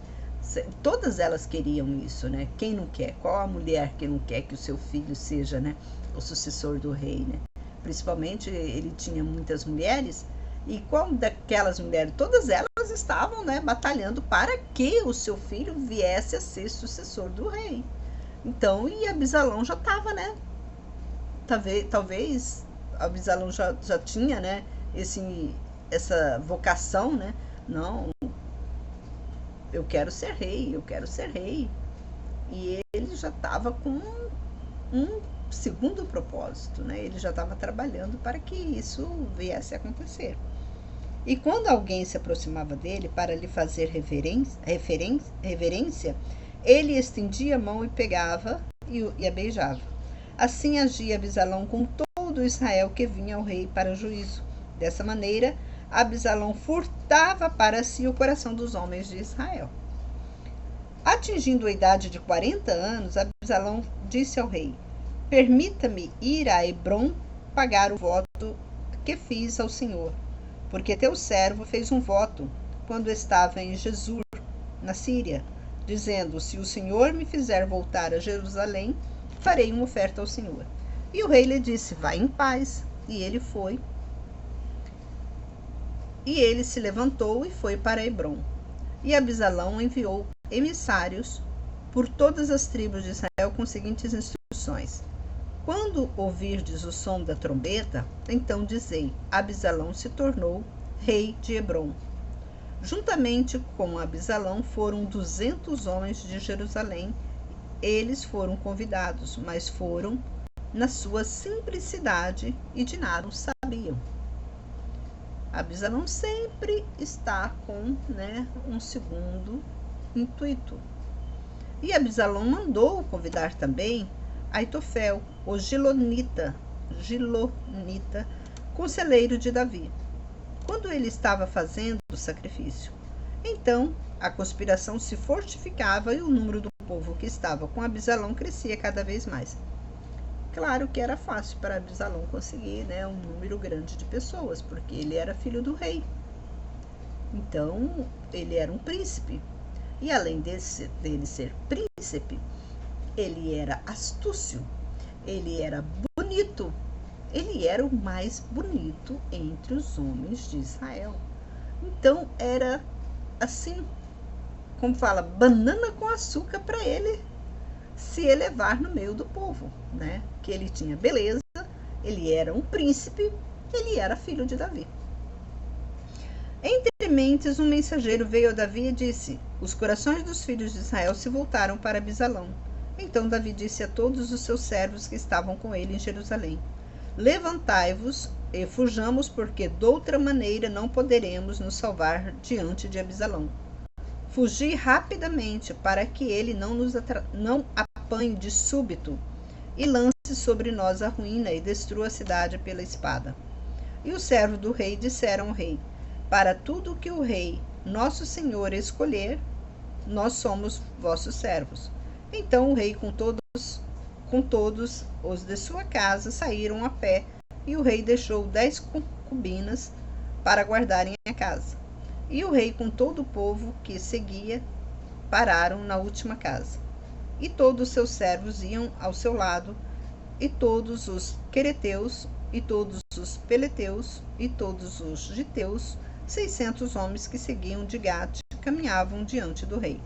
Todas elas queriam isso, né? Quem não quer? Qual a mulher que não quer que o seu filho seja, né, o sucessor do rei, né? Principalmente ele tinha muitas mulheres, e qual daquelas mulheres? Todas elas estavam, né, batalhando para que o seu filho viesse a ser sucessor do rei. Então, e Absalão já estava, né? Talvez Absalão já tinha, né, essa vocação, né? Não, eu quero ser rei, eu quero ser rei. E ele já estava com um segundo propósito, né? Ele já estava trabalhando para que isso viesse a acontecer. E quando alguém se aproximava dele para lhe fazer reverência, ele estendia a mão e pegava e a beijava. Assim agia Absalão com todo Israel que vinha ao rei para juízo. Dessa maneira, Absalão furtava para si o coração dos homens de Israel. Atingindo a idade de 40 anos, Absalão disse ao rei: permita-me ir a Hebrom pagar o voto que fiz ao Senhor, porque teu servo fez um voto quando estava em Jesur, na Síria, dizendo: se o Senhor me fizer voltar a Jerusalém, farei uma oferta ao Senhor. E o rei lhe disse: vai em paz. E ele foi. E ele se levantou e foi para Hebrom. E Absalão enviou emissários por todas as tribos de Israel com as seguintes instruções: quando ouvirdes o som da trombeta, então dizei: Absalão se tornou rei de Hebrom. Juntamente com Absalão foram 200 homens de Jerusalém. Eles foram convidados, mas foram na sua simplicidade e de nada sabiam. Absalão sempre está com um segundo intuito. E Absalão mandou convidar também Aitofel, o Gilonita, conselheiro de Davi, quando ele estava fazendo o sacrifício. Então a conspiração se fortificava e o número do povo que estava com Absalão crescia cada vez mais. Claro que era fácil para Absalão conseguir um número grande de pessoas, porque ele era filho do rei. Então, ele era um príncipe. E além dele ser príncipe, ele era astúcio, ele era bonito. Ele era o mais bonito entre os homens de Israel. Então, era assim, como fala, banana com açúcar para ele se elevar no meio do povo, que ele tinha beleza, ele era um príncipe, ele era filho de Davi. Entre mentes, um mensageiro veio a Davi e disse: os corações dos filhos de Israel se voltaram para Absalão. Então Davi disse a todos os seus servos que estavam com ele em Jerusalém: levantai-vos e fujamos, porque doutra maneira não poderemos nos salvar diante de Absalão. Fugi rapidamente, para que ele não apanhe de súbito e lance sobre nós a ruína e destrua a cidade pela espada. E os servos do rei disseram ao rei: para tudo que o rei, nosso senhor, escolher, nós somos vossos servos. Então o rei com todos os de sua casa saíram a pé, e o rei deixou 10 concubinas para guardarem a casa. E o rei com todo o povo que seguia pararam na última casa. E todos os seus servos iam ao seu lado, e todos os quereteus, e todos os peleteus, e todos os giteus, 600 homens que seguiam de Gate, caminhavam diante do rei.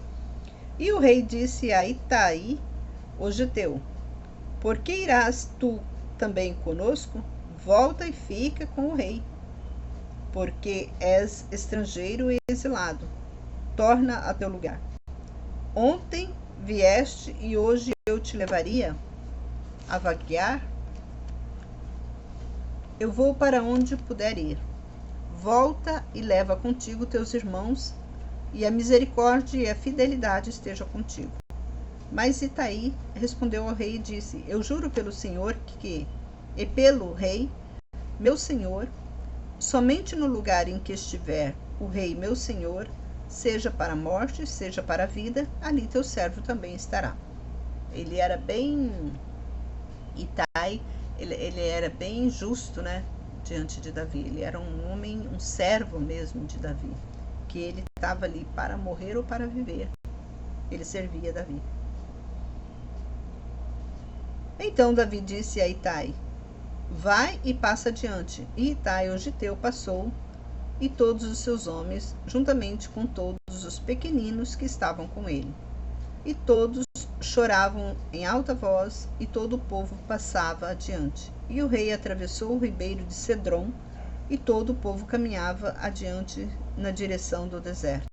E o rei disse a Itai, o giteu: por que irás tu também conosco? Volta e fica com o rei, porque és estrangeiro e exilado. Torna a teu lugar. Ontem vieste e hoje eu te levaria a vaguear? Eu vou para onde puder ir. Volta e leva contigo teus irmãos, e a misericórdia e a fidelidade estejam contigo. Mas Itai respondeu ao rei e disse: eu juro pelo Senhor e pelo rei, meu senhor, somente no lugar em que estiver o rei meu senhor, seja para a morte, seja para a vida, ali teu servo também estará. Ele era bem... Itai, ele era bem justo, diante de Davi. Ele era um homem, um servo mesmo de Davi, que ele estava ali para morrer ou para viver. Ele servia Davi. Então Davi disse a Itai: vai e passa adiante. E Itai, o giteu, passou, e todos os seus homens, juntamente com todos os pequeninos que estavam com ele. E todos choravam em alta voz, e todo o povo passava adiante. E o rei atravessou o ribeiro de Cedron, e todo o povo caminhava adiante na direção do deserto.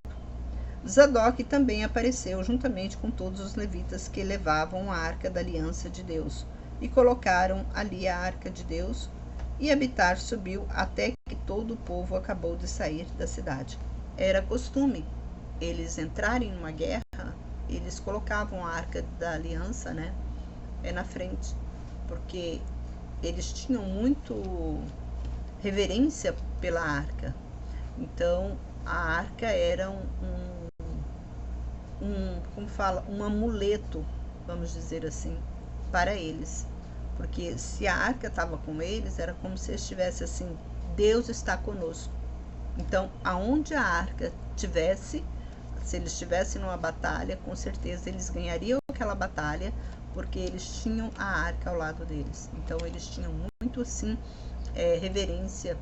Zadok também apareceu, juntamente com todos os levitas que levavam a arca da aliança de Deus, e colocaram ali a arca de Deus, e Abiatar subiu até que todo o povo acabou de sair da cidade. Era costume eles entrarem numa guerra, eles colocavam a arca da aliança, na frente, porque eles tinham muito reverência pela arca. Então a arca era um amuleto, vamos dizer assim, para eles. Porque se a arca estava com eles, era como se estivesse assim, Deus está conosco. Então, aonde a arca tivesse, se eles estivessem numa batalha, com certeza eles ganhariam aquela batalha, porque eles tinham a arca ao lado deles. Então, eles tinham muito, assim, reverência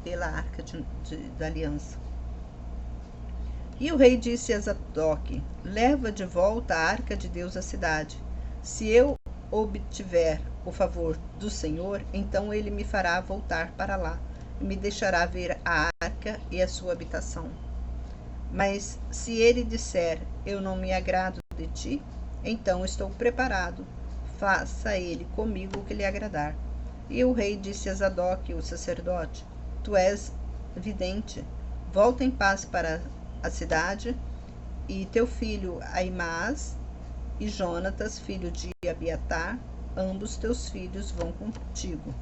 pela arca da aliança. E o rei disse a Zadok: leva de volta a arca de Deus à cidade. Se eu obtiver o favor do Senhor, então ele me fará voltar para lá e me deixará ver a arca e a sua habitação. Mas se ele disser: eu não me agrado de ti, então estou preparado, faça ele comigo o que lhe agradar. E o rei disse a Zadok, o sacerdote: tu és vidente, volta em paz para a cidade, e teu filho Ahimaaz e Jonatas, filho de Abiatar, ambos teus filhos vão contigo.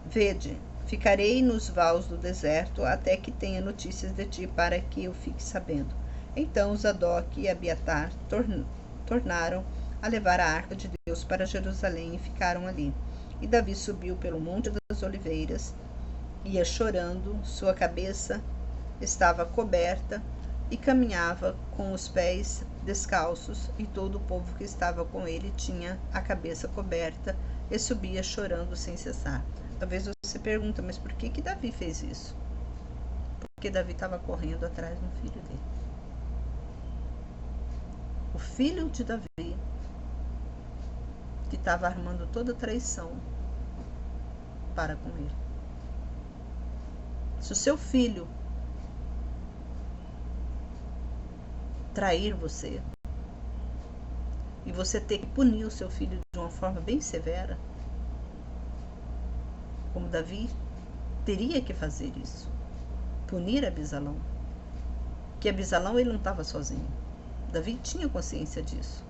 Vede, ficarei nos vales do deserto até que tenha notícias de ti, para que eu fique sabendo. Então Zadok e Abiatar tornaram a levar a arca de Deus para Jerusalém e ficaram ali. E Davi subiu pelo Monte das Oliveiras, ia chorando, sua cabeça estava coberta e caminhava com os pés descalços, e todo o povo que estava com ele tinha a cabeça coberta e subia chorando sem cessar. Talvez você pergunte, mas por que Davi fez isso? Porque Davi estava correndo atrás do filho dele. O filho de Davi, que estava armando toda a traição para com ele. Se o seu filho trair você e você ter que punir o seu filho de uma forma bem severa, como Davi teria que fazer isso, punir Abisalão, que Abisalão ele não estava sozinho. Davi tinha consciência disso,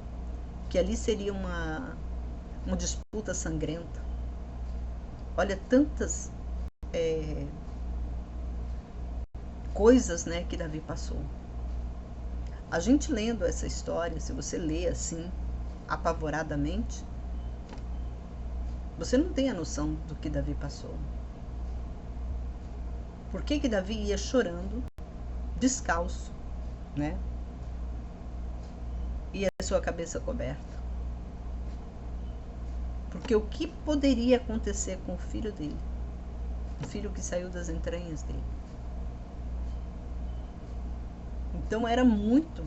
que ali seria uma disputa sangrenta. Olha, tantas coisas, né, que Davi passou. A gente lendo essa história, se você lê assim, apavoradamente, você não tem a noção do que Davi passou. Por que Davi ia chorando, descalço, né? E a sua cabeça coberta? Porque o que poderia acontecer com o filho dele? O filho que saiu das entranhas dele. Então era muito.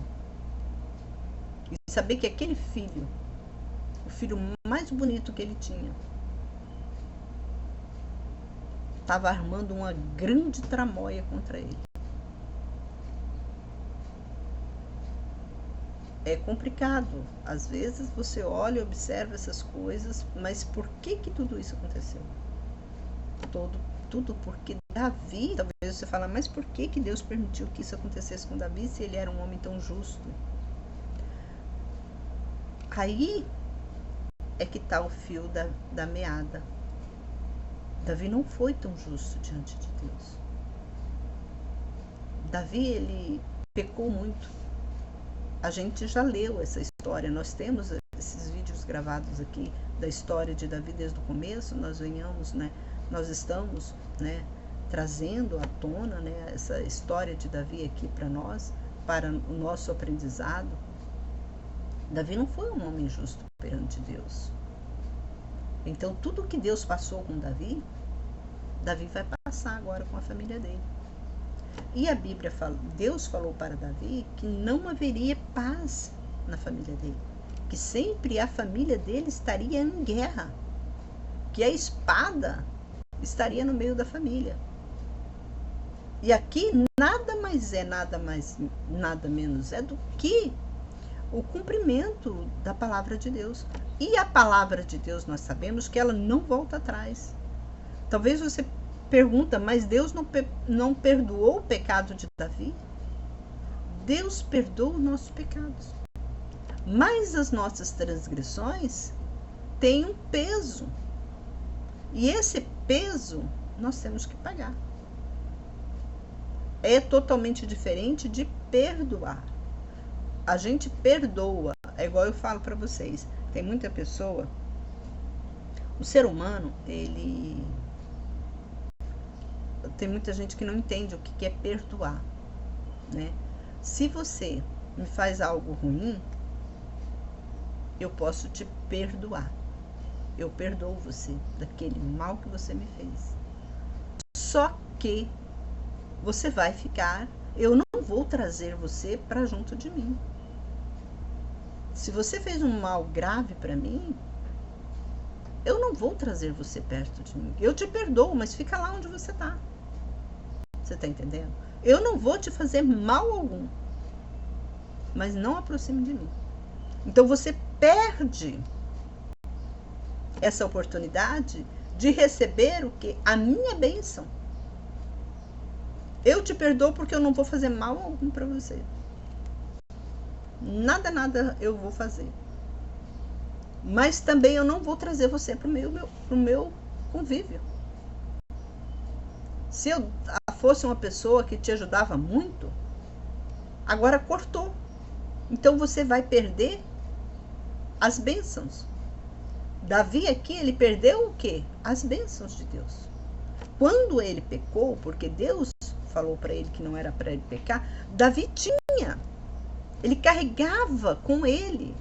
E saber que aquele filho, o filho mais bonito que ele tinha, estava armando uma grande tramóia contra ele. É complicado. Às vezes você olha e observa essas coisas, mas por que tudo isso aconteceu? Tudo porque Davi, talvez você fale, mas por que Deus permitiu que isso acontecesse com Davi se ele era um homem tão justo? Aí é que está o fio da meada. Davi não foi tão justo diante de Deus. Davi, ele pecou muito. A gente já leu essa história, nós temos esses vídeos gravados aqui da história de Davi desde o começo, nós estamos, né, trazendo à tona, né, essa história de Davi aqui para nós, para o nosso aprendizado. Davi não foi um homem justo perante Deus. Então, tudo que Deus passou com Davi vai passar agora com a família dele. E a Bíblia fala, Deus falou para Davi que não haveria paz na família dele, que sempre a família dele estaria em guerra, que a espada estaria no meio da família. E aqui nada menos é do que o cumprimento da palavra de Deus. E a palavra de Deus, nós sabemos que ela não volta atrás. Talvez você pergunta, mas Deus não perdoou o pecado de Davi? Deus perdoa os nossos pecados. Mas as nossas transgressões têm um peso. E esse peso nós temos que pagar. É totalmente diferente de perdoar. a gente perdoa. É igual eu falo para vocês, tem muita pessoa, o ser humano, tem muita gente que não entende o que é perdoar, né? Se você me faz algo ruim, eu posso te perdoar. Eu perdoo você daquele mal que você me fez. Só que você vai ficar, eu não vou trazer você para junto de mim. Se você fez um mal grave para mim, eu não vou trazer você perto de mim. Eu te perdoo, mas fica lá onde você está. Você está entendendo? Eu não vou te fazer mal algum, mas não aproxime de mim. Então você perde essa oportunidade de receber o que? A minha bênção. Eu te perdoo porque eu não vou fazer mal algum para você. Nada eu vou fazer. Mas também eu não vou trazer você para o meu convívio. Se eu fosse uma pessoa que te ajudava muito, agora cortou. Então você vai perder as bênçãos. Davi aqui, ele perdeu o quê? As bênçãos de Deus. Quando ele pecou, porque Deus falou para ele que não era para ele pecar, Davi tinha. Ele carregava com ele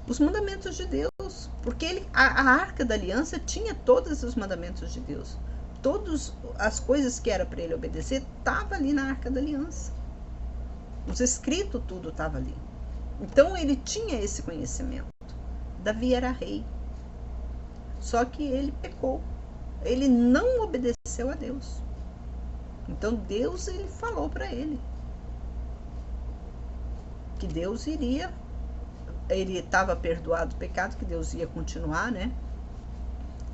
os mandamentos de Deus, porque a Arca da Aliança tinha todos os mandamentos de Deus. Todas as coisas que era para ele obedecer, estava ali na Arca da Aliança. Os escritos, tudo estava ali. Então ele tinha esse conhecimento. Davi era rei. Só que ele pecou. Ele não obedeceu a Deus. Então Deus, ele falou para ele que Deus iria, ele estava perdoado o pecado, que Deus ia continuar, né,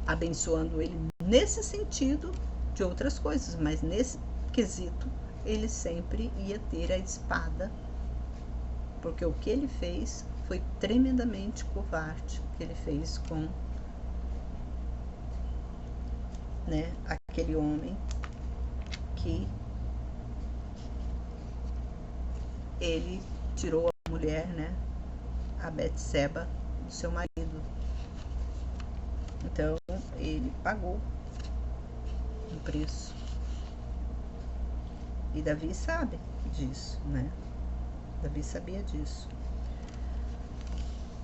abençoando ele nesse sentido de outras coisas, mas nesse quesito ele sempre ia ter a espada, porque o que ele fez foi tremendamente covarde, o que ele fez com, né, aquele homem que ele tirou a mulher, né, a Betseba, do seu marido. Então ele pagou um preço. E Davi sabe disso, né? Davi sabia disso.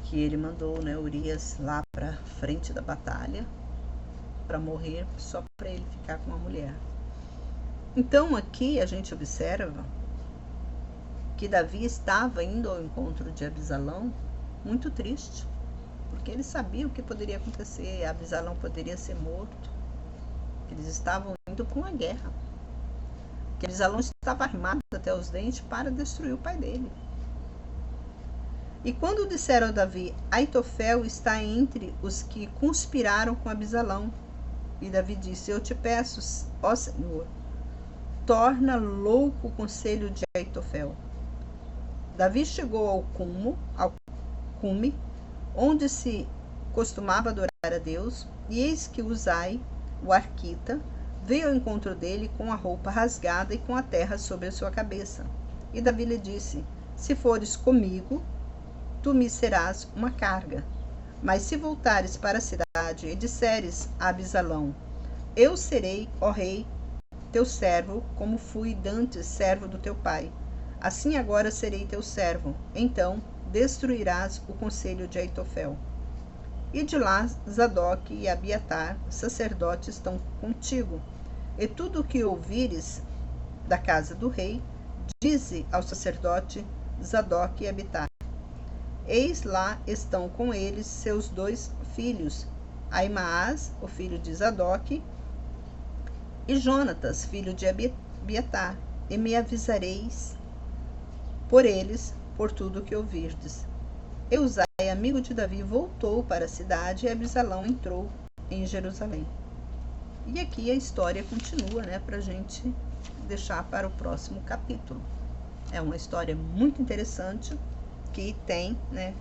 Que ele mandou, né, Urias lá para frente da batalha para morrer só para ele ficar com a mulher. Então aqui a gente observa que Davi estava indo ao encontro de Absalão muito triste, porque ele sabia o que poderia acontecer. Absalão poderia ser morto. Eles estavam indo para uma guerra. Que Absalão estava armado até os dentes para destruir o pai dele. E quando disseram a Davi, Aitofel está entre os que conspiraram com Absalão. E Davi disse, eu te peço, ó Senhor, torna louco o conselho de Aitofel. Davi chegou ao cume, onde se costumava adorar a Deus, e eis que Uzai, o arquita, veio ao encontro dele com a roupa rasgada e com a terra sobre a sua cabeça. E Davi lhe disse, se fores comigo, tu me serás uma carga. Mas se voltares para a cidade e disseres a Absalão, eu serei, ó rei, teu servo, como fui dantes servo do teu pai. Assim agora serei teu servo. Então destruirás o conselho de Aitofel. E de lá Zadok e Abiatar, sacerdotes, estão contigo. E tudo o que ouvires da casa do rei, dize ao sacerdote Zadok e Abiatar. Eis lá estão com eles seus 2 filhos, Aimaas, o filho de Zadok, e Jonatas, filho de Abiatar, e me avisareis por eles, por tudo que ouvirdes. E Uzai, amigo de Davi, voltou para a cidade e Absalão entrou em Jerusalém. E aqui a história continua, né, para a gente deixar para o próximo capítulo. É uma história muito interessante que tem, né,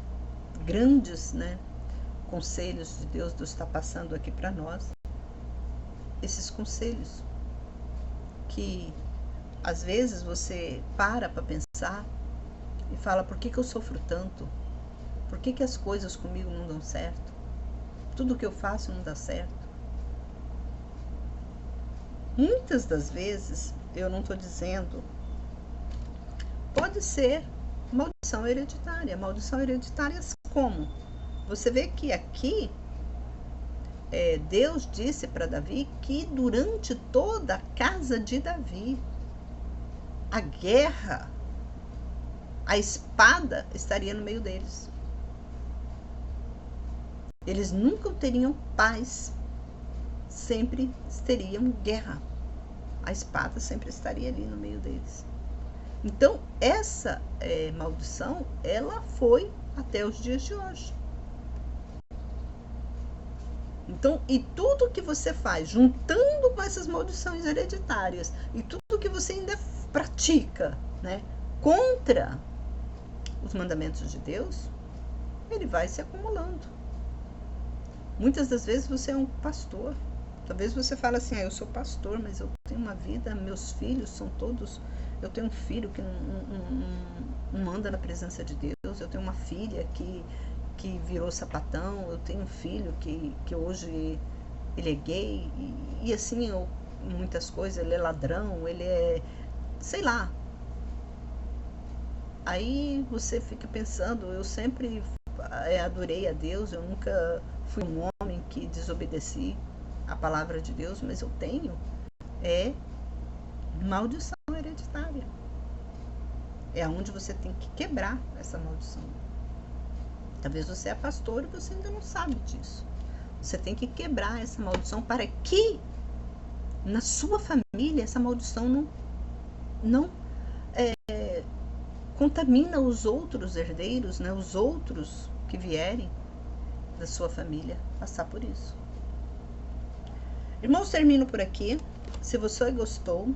grandes, né, conselhos de Deus. Deus está passando aqui para nós esses conselhos que às vezes você para pensar e fala: por que eu sofro tanto? Por que as coisas comigo não dão certo? Tudo que eu faço não dá certo. Muitas das vezes, eu não estou dizendo, pode ser maldição hereditária. Maldição hereditária como? Você vê que aqui Deus disse para Davi que durante toda a casa de Davi, a guerra, a espada estaria no meio deles. Eles nunca teriam paz, sempre teriam guerra. A espada sempre estaria ali no meio deles. Então, essa maldição, ela foi até os dias de hoje. Então, e tudo que você faz, juntando com essas maldições hereditárias, e tudo que você ainda pratica, né, contra os mandamentos de Deus, ele vai se acumulando. Muitas das vezes você é um pastor. Talvez você fale assim: eu sou pastor, mas eu tenho uma vida, meus filhos são todos... Eu tenho um filho que não anda na presença de Deus, eu tenho uma filha que virou sapatão, eu tenho um filho que hoje ele é gay, e assim, muitas coisas, ele é ladrão, ele é... sei lá. Aí você fica pensando, eu sempre adorei a Deus, eu nunca fui um homem que desobedeci a palavra de Deus, mas eu tenho maldição hereditária. É onde você tem que quebrar essa maldição. Talvez você é pastor e você ainda não sabe disso. Você tem que quebrar essa maldição para que na sua família essa maldição não contamina os outros herdeiros, né, os outros que vierem da sua família passar por isso. Irmãos, termino por aqui. Se você gostou,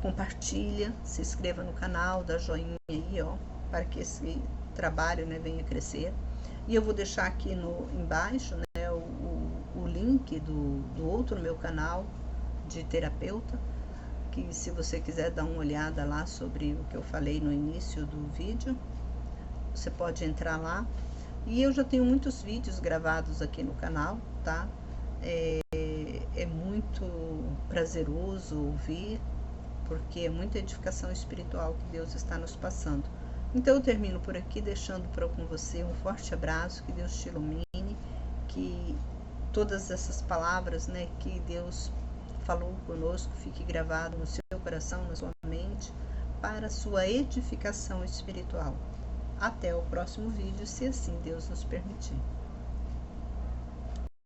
compartilha, se inscreva no canal, dá joinha aí, para que esse trabalho, né, venha crescer. E eu vou deixar aqui embaixo, né, o link do outro meu canal de terapeuta, que se você quiser dar uma olhada lá sobre o que eu falei no início do vídeo, você pode entrar lá. E eu já tenho muitos vídeos gravados aqui no canal, tá? É muito prazeroso ouvir, porque é muita edificação espiritual que Deus está nos passando. Então eu termino por aqui, deixando com você um forte abraço, que Deus te ilumine, que todas essas palavras, né, que Deus falou conosco, fique gravado no seu coração, na sua mente, para a sua edificação espiritual. Até o próximo vídeo, se assim Deus nos permitir.